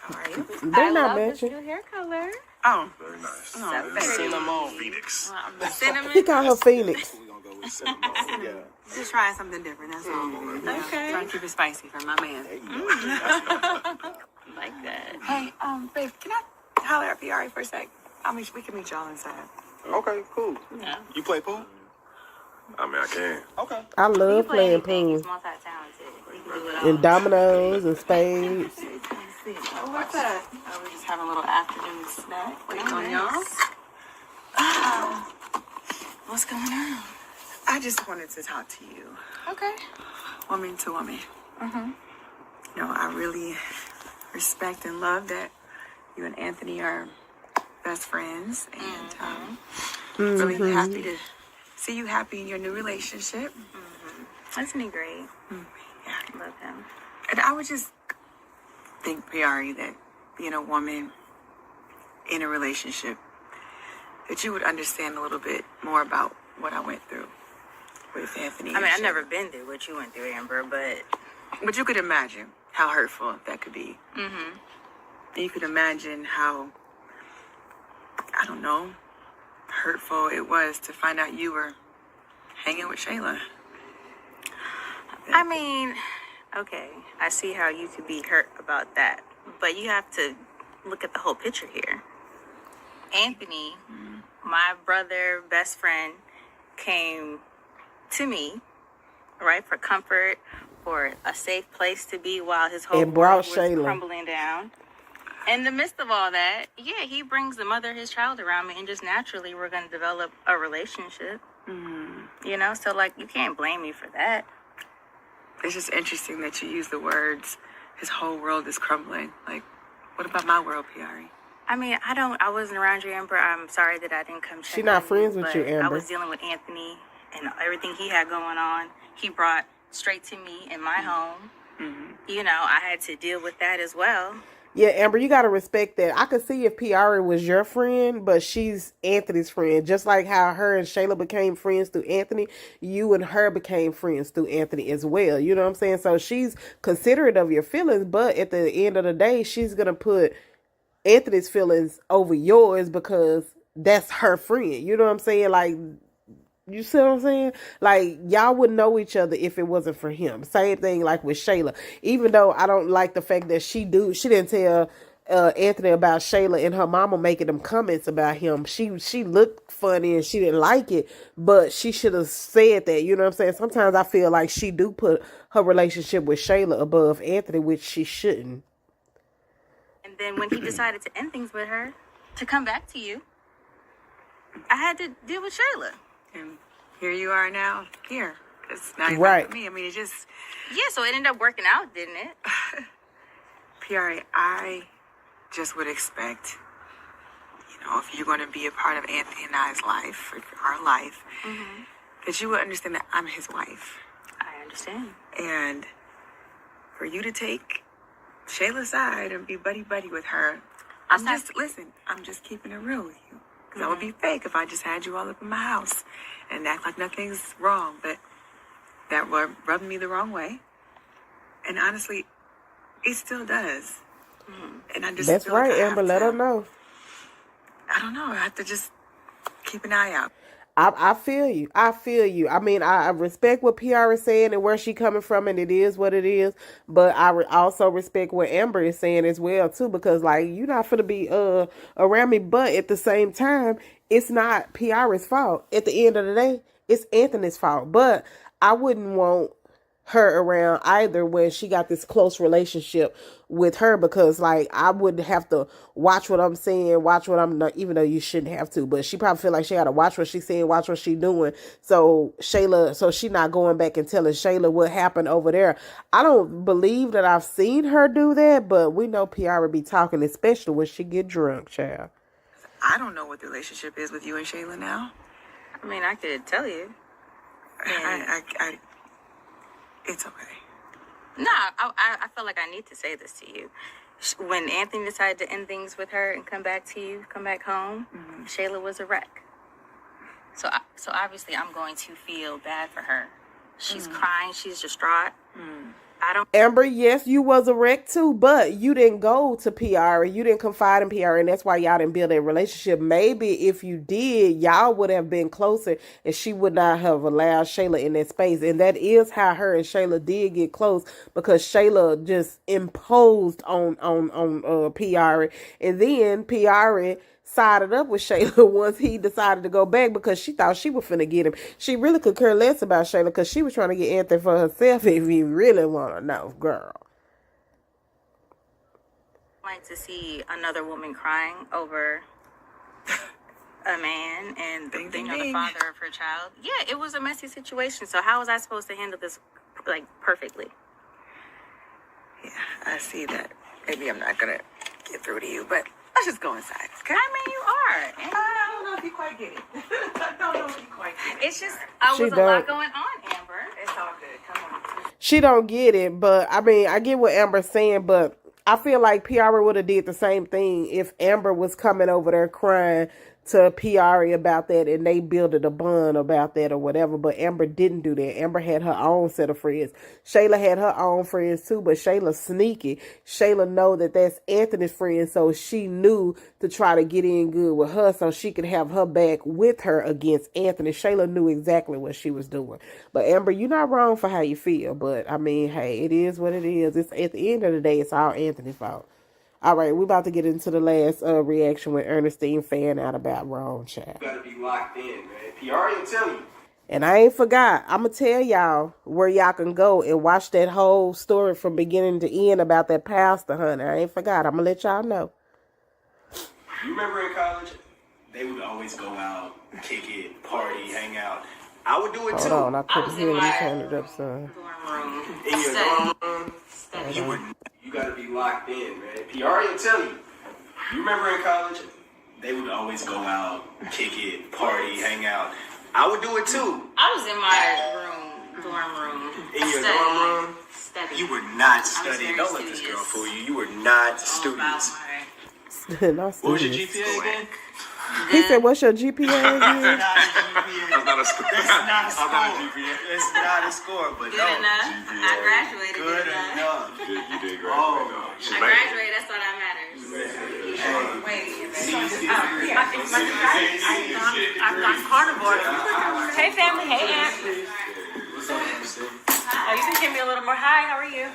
How are you? They're not love this matching. new hair color. Oh, Very nice. so Cinnamon. Phoenix. cinnamon. He called her Phoenix. We're going to go with cinnamon. Yeah. Just trying something different. That's all. Okay. Trying to keep it spicy for my man. Like that. Hey, babe, can I holler at Piari for a sec? We can meet y'all inside. Okay, cool. Yeah. You play pool? I mean, I can. Okay. I love playing He's pool. multi-talented. He can do it all. And dominoes and spades. Oh, what's up? Oh, we're just having a little afternoon snack. Waiting on y'all. What's going on? I just wanted to talk to you. Okay. Woman to woman. You know, I really respect and love that you and Anthony are best friends. And really happy to see you happy in your new relationship. Isn't he great? Yeah. Love him. And I would just think, Piari, that being a woman in a relationship, that you would understand a little bit more about what I went through with Anthony. I mean, I've never been through what you went through, Amber, but you could imagine how hurtful that could be. mm-hmm. You could imagine how, I don't know, hurtful it was to find out you were hanging with Shayla. I mean, okay, I see how you could be hurt about that, but you have to look at the whole picture here. Anthony, my brother, best friend, came to me, right, for comfort, for a safe place to be while his whole And brought world was Shayla. crumbling down. In the midst of all that, yeah, he brings the mother of his child around me, and just naturally we're going to develop a relationship. You know, so like you can't blame me for that. It's just interesting that you use the words, his whole world is crumbling. Like, what about my world, Piari? I mean, I wasn't around you, Amber. I'm sorry that I didn't come check She not on friends with but you, Amber. I was dealing with Anthony and everything he had going on. He brought straight to me in my home. You know, I had to deal with that as well. Yeah, Amber, you gotta respect that. I could see if Piari was your friend, but she's Anthony's friend. Just like how her and Shayla became friends through Anthony, you and her became friends through Anthony as well. You know what I'm saying? So she's considerate of your feelings, but at the end of the day, she's gonna put Anthony's feelings over yours because that's her friend. You know what I'm saying? Like, you see what I'm saying? Like, y'all wouldn't know each other if it wasn't for him. Same thing like with Shayla. Even though I don't like the fact that she didn't tell Anthony about Shayla and her mama making them comments about him. She looked funny and she didn't like it, but she should have said that. You know what I'm saying? Sometimes I feel like she do put her relationship with Shayla above Anthony, which she shouldn't. And then when he decided to end things with her, to come back to you, I had to deal with Shayla. And here you are now, here. It's not even Right. for me. I mean, it just... Yeah, so it ended up working out, didn't it? Piari, I just would expect, if you're going to be a part of Anthony and I's life, or our life, that you would understand that I'm his wife. I understand. And for you to take Shayla's side and be buddy-buddy with her, I'm just keeping it real with you. Because I would be fake if I just had you all up in my house and act like nothing's wrong. But that rubbed me the wrong way. And honestly, it still does. And I just That's feel like right, I have Amber. Let to- her know. I don't know. I have to just keep an eye out. I feel you. I feel you. I mean, I respect what PR is saying and where she coming from, and it is what it is. But I also respect what Amber is saying as well too, because like you're not finna be around me. But at the same time, it's not PR's fault. At the end of the day, it's Anthony's fault. But I wouldn't want her around either when she got this close relationship with her, because like I would have to watch what I'm saying, watch what I'm not, even though you shouldn't have to, but she probably feel like she got to watch what she's saying, watch what she's doing. So she not going back and telling Shayla what happened over there. I don't believe that I've seen her do that, but we know PR would be talking, especially when she get drunk, child. I don't know what the relationship is with you and Shayla now. I mean, I could tell you. It's okay. No, I feel like I need to say this to you. When Anthony decided to end things with her and come back to you, come back home, Shayla was a wreck. So obviously I'm going to feel bad for her. She's crying. She's distraught. Amber, yes, you was a wreck too, but you didn't go to PR. You didn't confide in PR, and that's why y'all didn't build a relationship. Maybe if you did, y'all would have been closer, and she would not have allowed Shayla in that space. And that is how her and Shayla did get close, because Shayla just imposed on PR, and then PR sided up with Shayla once he decided to go back, because she thought she was finna get him. She really could care less about Shayla, because she was trying to get Anthony for herself, if you really want to know, girl. Like to see another woman crying over a man and the father of her child. Yeah, it was a messy situation. So how was I supposed to handle this like perfectly? Yeah, I see that. Maybe I'm not gonna get through to you, but let's just go inside, okay? I mean, you are. And I don't know if you quite get it. I don't know if you quite get it. it's just, was a lot going on, Amber. It's all good. Come on. She don't get it, but I mean, I get what Amber's saying, but I feel like PR would have did the same thing if Amber was coming over there crying to PR about that and they built a bond about that or whatever. But Amber didn't do that. Amber had her own set of friends. Shayla had her own friends too, but Shayla sneaky. Shayla know that that's Anthony's friend, so she knew to try to get in good with her so she could have her back with her against Anthony. Shayla knew exactly what she was doing. But Amber, you're not wrong for how you feel. But I mean, hey, it is what it is. It's at the end of the day, it's all Anthony's fault. All right, we're about to get into the last reaction with Ernestine fan out about Rone, child. You gotta be locked in, man. PR will tell you. And I ain't forgot. I'm going to tell y'all where y'all can go and watch that whole story from beginning to end about that pastor, honey. I ain't forgot. I'm going to let y'all know. You remember in college, they would always go out, kick it, party, hang out. I would do it too. Hold on, I couldn't hear you turn it up, son. In your dorm room, you gotta be locked in, man. PR will tell you. You remember in college, they would always go out, kick it, party, hang out. I would do it too. I was in my dorm room. In your dorm room, you were not studying. Don't let this girl fool you. You were not studious. Not What was your studious. GPA again? He said, what's your GPA again? That's not a score. It's not a GPA. It's not a score, but Good enough. I graduated. Good enough. You did great. Oh, I graduated. That's all that matters. I've gone carnivore. Hey, family. Hey, Aunt. What's up, Ernestine? Oh, you can give me a little more. Or hi, how are you?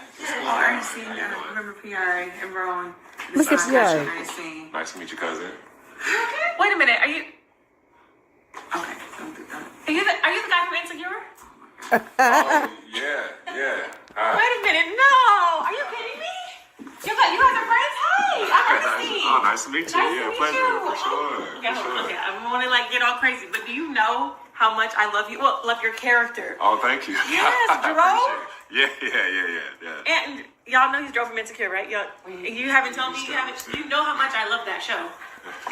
Oh, Ernestine, remember PR and Rone. Look at PR. Nice to meet you, cousin. Wait a minute, are you? Okay, don't do that. Are you the guy from Insecure? Oh, yeah. Hi. Wait a minute, no! Are you kidding me? You guys are friends? Hi, I'm Ernestine. Oh, nice to meet you. Nice to Yeah, meet pleasure. you. For sure. Okay, hold on. Okay, I don't want to get all crazy, but do you know how much I love you? Well, love your character. Oh, thank you. Yes, I Jerome. appreciate it. Yeah. And y'all know he's Joe from Insecure, right? You haven't told me. You know how much I love that show.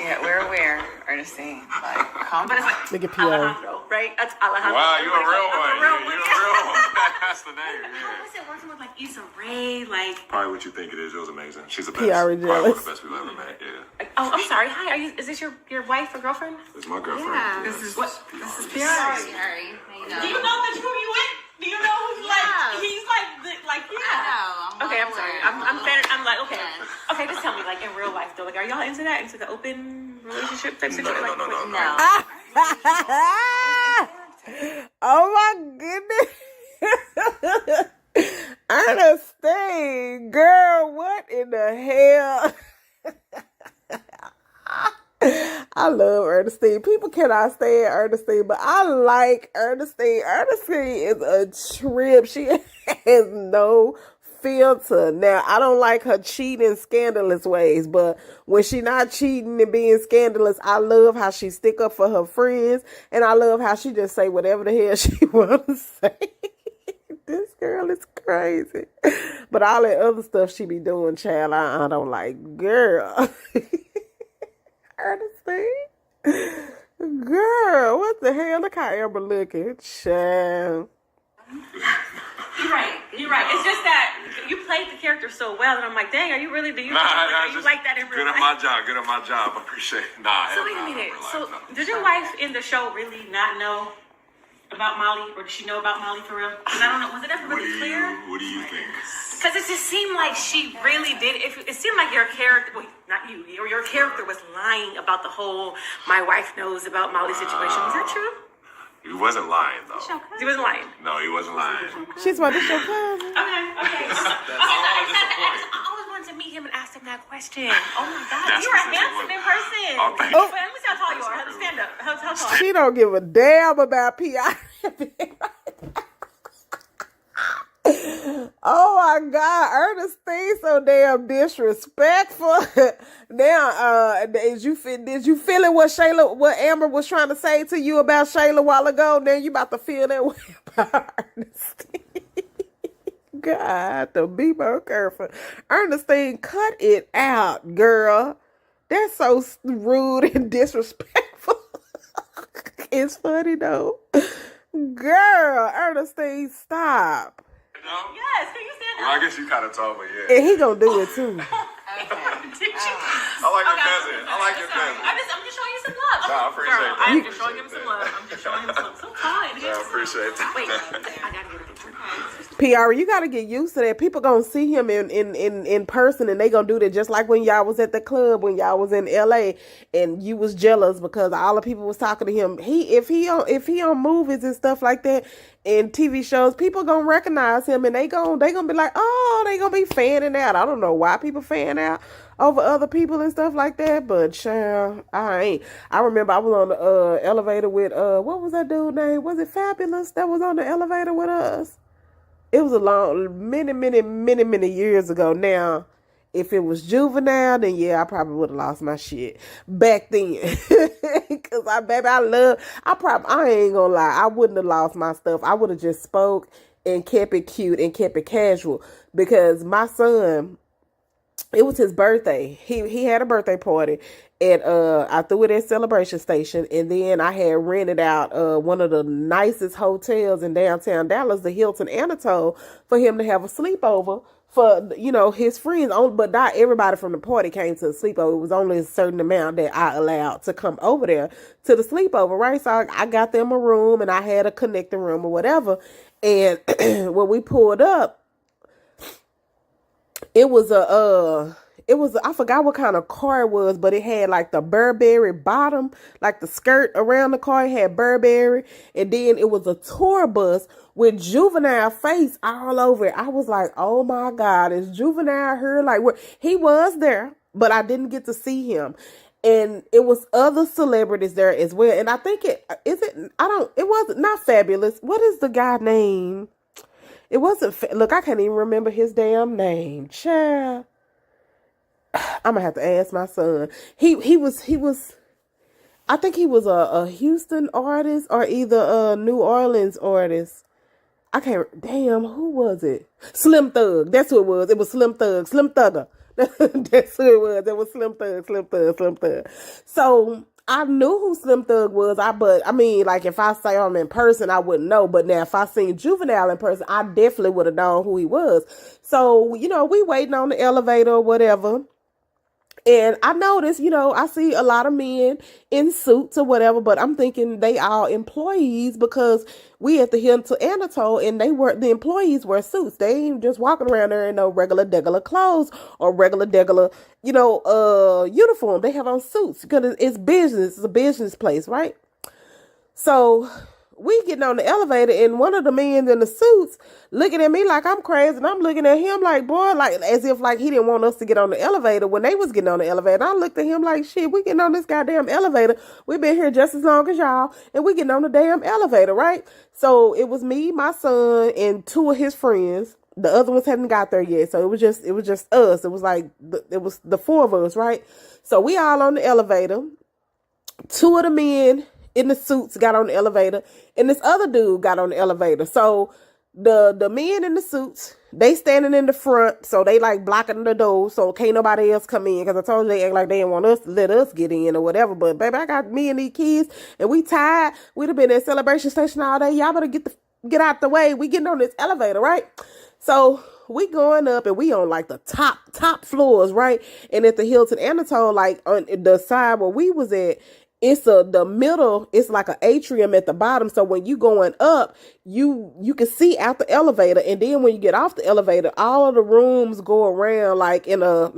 Yeah, we're aware, Ernestine. Like, calm But it's down. like Look at PR. Alejandro, right? That's Alejandro. Wow, you a real I'm one. a real You one. a real one. That's the name. How Yeah. was it working with Issa Rae? Probably what you think it is. It was amazing. She's the best. PR Probably jealous. one of the best we've ever met. Yeah. Oh, I'm sorry. Hi, is this your wife or girlfriend? It's my girlfriend. Yeah. Yeah. This is What? PR. Sorry. Do you know the who you with? Do you know who's he's yeah. Okay, I'm sorry. I'm fan. I'm like, okay. Okay, just tell me, in real life though, are y'all into that? Into the open relationship type situation? No. Oh my goodness. Ernestine, girl, what in the hell? I love Ernestine. People cannot stand Ernestine, but I like Ernestine. Ernestine is a trip. She has no filter. Now, I don't like her cheating, scandalous ways, but when she not cheating and being scandalous, I love how she stick up for her friends, and I love how she just say whatever the hell she want to say. This girl is crazy. But all that other stuff she be doing, child, I don't like. Girl. Ernestine? Girl, what the hell? Look how Amber looking. Child. You're right. It's just that you played the character so well, and I'm like, dang, are you really? Do you like that in real life? Good at my job. I appreciate it. Nah, So wait a minute. So did your wife in the show really not know about Molly, or did she know about Molly for real? Because I don't know. Was it ever really clear? What do you think? Because it just seemed like she really did. It seemed like your character, well, not you, or your character was lying about the whole my wife knows about Molly's situation. Was that true? He wasn't lying, though. He wasn't lying. No, he wasn't lying. She's about to show cousin. Okay. I always wanted to meet him and ask him that question. Oh my God, That's you are specific handsome one. in person. Oh, thank Wait, you. let me see how tall you are. Stand up. How tall? She don't give a damn about PR. Oh my God, Ernestine so damn disrespectful. Now, did you feel it what Amber was trying to say to you about Shayla a while ago? Now you about to feel that way about Ernestine. God, to be more careful. Ernestine, cut it out, girl. That's so rude and disrespectful. It's funny though. Girl, Ernestine, stop. Yes, can you stand Well, up? I guess you kind of told me, yeah. And he gonna do it too. Did you? I like your cousin. I like your cousin. I'm just showing you some love. No, I appreciate Girl, that. I'm just showing him some love. I'm just showing him some. So kind. I appreciate that. Wait, I gotta get a picture. PR, you gotta get used to that. People gonna see him in person, and they gonna do that just like when y'all was at the club, when y'all was in LA, and you was jealous because all the people was talking to him. If he on movies and stuff like that, and TV shows, people gonna recognize him, and they gonna be like, oh, they gonna be fanning out. I don't know why people fan out over other people and stuff like that, but child, I remember I was on the elevator with what was that dude name? Was it Fabulous that was on the elevator with us? It was many years ago. Now, if it was Juvenile, then yeah, I probably would have lost my shit back then. Cause I ain't gonna lie, I wouldn't have lost my stuff. I would have just spoke and kept it cute and kept it casual, because my son, it was his birthday. He had a birthday party, and I threw it at Celebration Station, and then I had rented out one of the nicest hotels in downtown Dallas, the Hilton Anatole, for him to have a sleepover for, his friends. But not everybody from the party came to the sleepover. It was only a certain amount that I allowed to come over there to the sleepover, right? So I got them a room, and I had a connecting room or whatever. And when we pulled up, it was it was, I forgot what kind of car it was, but it had like the Burberry bottom, like the skirt around the car, it had Burberry. And then it was a tour bus with Juvenile face all over it. I was like, oh my God, is Juvenile here? Like, where he was there, but I didn't get to see him. And it was other celebrities there as well. And I think it wasn't not Fabulous. What is the guy name? It wasn't, look, I can't even remember his damn name. Child. I'm gonna have to ask my son. He was, I think he was a Houston artist or either a New Orleans artist. I can't, damn, who was it? Slim Thug. That's who it was. It was Slim Thug. Slim Thugger. That's who it was. It was Slim Thug, Slim Thug, Slim Thug. So I knew who Slim Thug was. But I mean, like if I saw him in person, I wouldn't know. But now if I seen Juvenile in person, I definitely would have known who he was. So, you know, we waiting on the elevator or whatever. And I noticed, you know, I see a lot of men in suits or whatever, but I'm thinking they all employees because we at the Hilton Anatole and the employees wear suits. They ain't just walking around there in no regular clothes or regular, you know, uniform. They have on suits because it's business. It's a business place, right? So we getting on the elevator and one of the men in the suits looking at me like I'm crazy and I'm looking at him like, boy, like as if like he didn't want us to get on the elevator when they was getting on the elevator. I looked at him like, shit, we getting on this goddamn elevator. We've been here just as long as y'all and we getting on the damn elevator, right? So it was me, my son, and two of his friends. The other ones hadn't got there yet. So it was just us. It was like, it was the four of us, right? So we all on the elevator. Two of the men in the suits got on the elevator and this other dude got on the elevator. So the men in the suits, they standing in the front. So they like blocking the door. So can't nobody else come in. Cause I told you they act like they didn't want us to let us get in or whatever. But baby, I got me and these kids and we tired. We'd have been at Celebration Station all day. Y'all better get out the way. We getting on this elevator, right? So we going up and we on like the top floors, right? And at the Hilton Anatole, like on the side where we was at, it's the middle, it's like an atrium at the bottom. So when you going up, you can see out the elevator. And then when you get off the elevator, all of the rooms go around like in a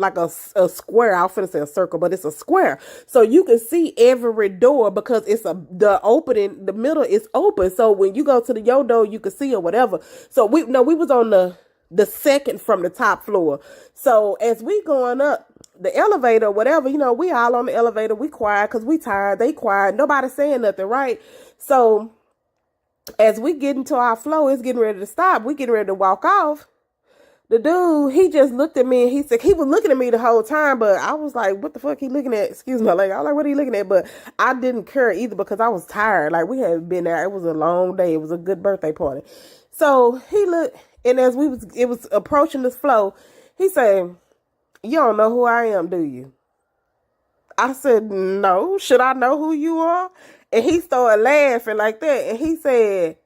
square. I was finna say a circle, but it's a square. So you can see every door because it's the opening, the middle is open. So when you go to your door, you can see or whatever. So we was on the second from the top floor. So as we going up the elevator, whatever, you know, we all on the elevator, we quiet because we tired, they quiet, nobody saying nothing, right? So as we get into our flow, it's getting ready to stop, we getting ready to walk off. The dude, he just looked at me and he said, he was looking at me the whole time, but I was like, what the fuck he looking at? Excuse my language. I was like, what are you looking at? But I didn't care either because I was tired. Like we had been there. It was a long day. It was a good birthday party. So he looked, and as it was approaching this flow, he said, you don't know who I am, do you? I said, no. Should I know who you are? And he started laughing like that. And he said,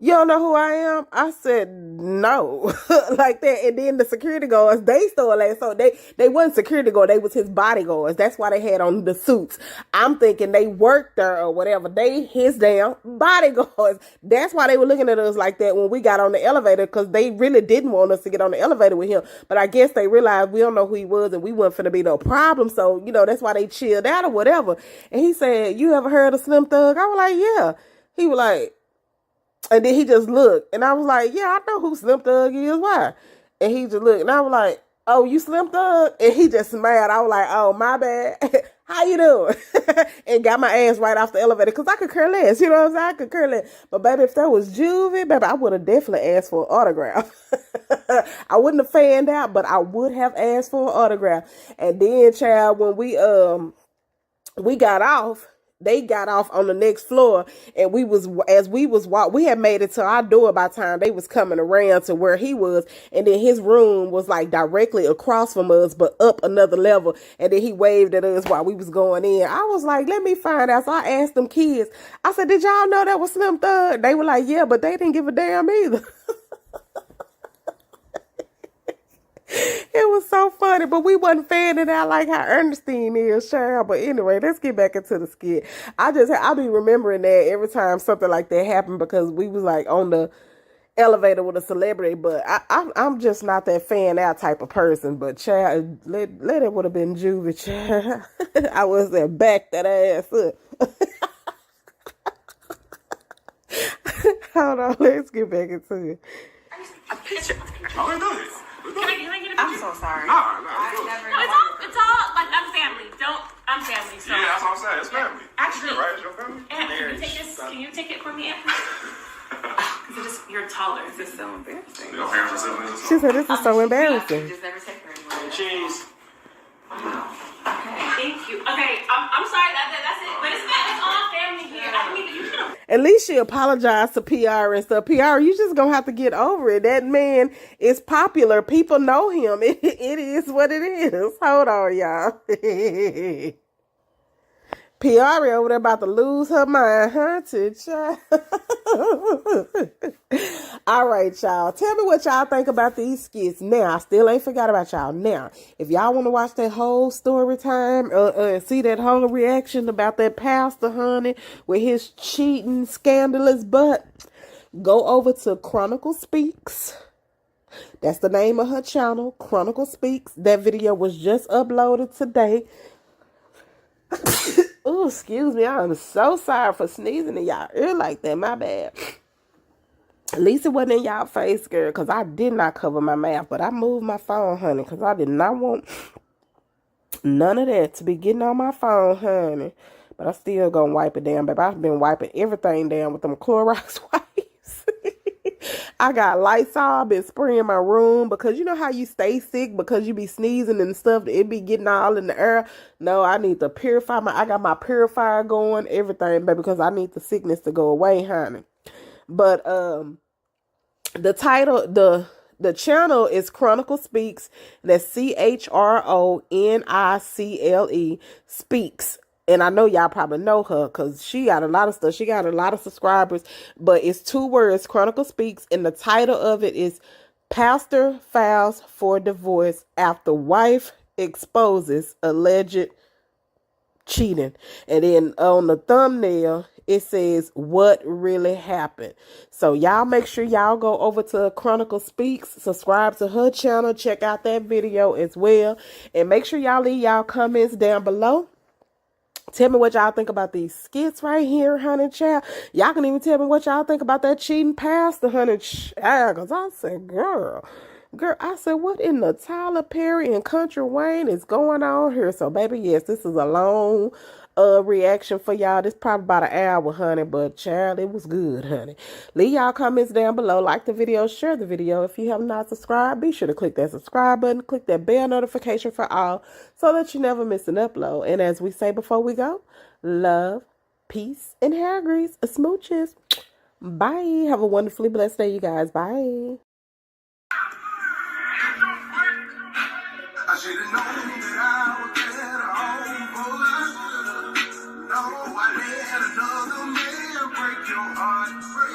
you don't know who I am? I said, no. Like that. And then the security guards, they started laughing. So they wasn't security guards. They was his bodyguards. That's why they had on the suits. I'm thinking they worked there or whatever. They his damn bodyguards. That's why they were looking at us like that when we got on the elevator, because they really didn't want us to get on the elevator with him. But I guess they realized we don't know who he was and we wasn't finna be no problem. So, you know, that's why they chilled out or whatever. And he said, you ever heard of Slim Thug? I was like, yeah. He was like, and then he just looked, and I was like, yeah, I know who Slim Thug is. Why? And he just looked, and I was like, oh, you Slim Thug? And he just smiled. I was like, oh, my bad. How you doing? And got my ass right off the elevator, because I could care less. You know what I'm saying? I could care less. But, baby, if that was Juvie, baby, I would have definitely asked for an autograph. I wouldn't have fanned out, but I would have asked for an autograph. And then, child, when we got off, they got off on the next floor, and we had made it to our door by the time they was coming around to where he was, and then his room was like directly across from us, but up another level, and then he waved at us while we was going in. I was like, let me find out. So I asked them kids, I said, did y'all know that was Slim Thug? They were like, yeah, but they didn't give a damn either. It was so funny, but we wasn't fanning out like how Ernestine is, child. But anyway, let's get back into the skit. I'll be remembering that every time something like that happened, because we was like elevated with a celebrity, but I'm just not that fan out type of person. But child, let it would have been Juvie, child. I was there, back that ass up. Hold on, let's get back into it. A picture. Oh, let's do this. Can I get a picture? I'm so sorry. No, It's all like I'm family. I'm family. So. Yeah, that's what I'm saying. It's family. Actually, right? It's your family. Can you take it for me? Because you're taller. This is so embarrassing. Your parents are siblings. She said this is so embarrassing. Just never take her anywhere. Cheese. Okay, thank you. Okay, I'm sorry. That's it. But it's all family here. I mean, you should have. At least she apologized to PR and stuff. PR, you just gonna have to get over it. That man is popular. People know him. It is what it is. Hold on, y'all. PR over there about to lose her mind, huh? All right, y'all. Tell me what y'all think about these skits. Now, I still ain't forgot about y'all. Now, if y'all want to watch that whole story time, see that whole reaction about that pastor, honey, with his cheating, scandalous butt, go over to Chronicle Speaks. That's the name of her channel, Chronicle Speaks. That video was just uploaded today. Oh, excuse me. I'm so sorry for sneezing in y'all ear like that. My bad. At least it wasn't in y'all face, girl, because I did not cover my mouth. But I moved my phone, honey, because I did not want none of that to be getting on my phone, honey. But I still gonna wipe it down, baby. I've been wiping everything down with them Clorox wipes. I got Lysol, been spraying my room because you know how you stay sick because you be sneezing and stuff. It be getting all in the air. No, I need to purify I got my purifier going, everything, baby, because I need the sickness to go away, honey. But the title, the channel is Chronicle Speaks. That's CHRONICLE Speaks. And I know y'all probably know her because she got a lot of stuff. She got a lot of subscribers. But it's 2 words, Chronicle Speaks. And the title of it is Pastor Files for Divorce After Wife Exposes Alleged Cheating. And then on the thumbnail, it says, what really happened? So y'all make sure y'all go over to Chronicle Speaks, subscribe to her channel, check out that video as well. And make sure y'all leave y'all comments down below. Tell me what y'all think about these skits right here, honey, child. Y'all can even tell me what y'all think about that cheating pastor, honey, child. Because I said, girl, I said, what in the Tyler Perry and Country Wayne is going on here? So, baby, yes, this is a long reaction for y'all. This probably about an hour, honey. But, child, it was good, honey. Leave y'all comments down below. Like the video, share the video. If you have not subscribed, be sure to click that subscribe button. Click that bell notification for all so that you never miss an upload. And as we say before we go, love, peace, and hair grease. Smooches. Bye. Have a wonderfully blessed day, you guys. Bye.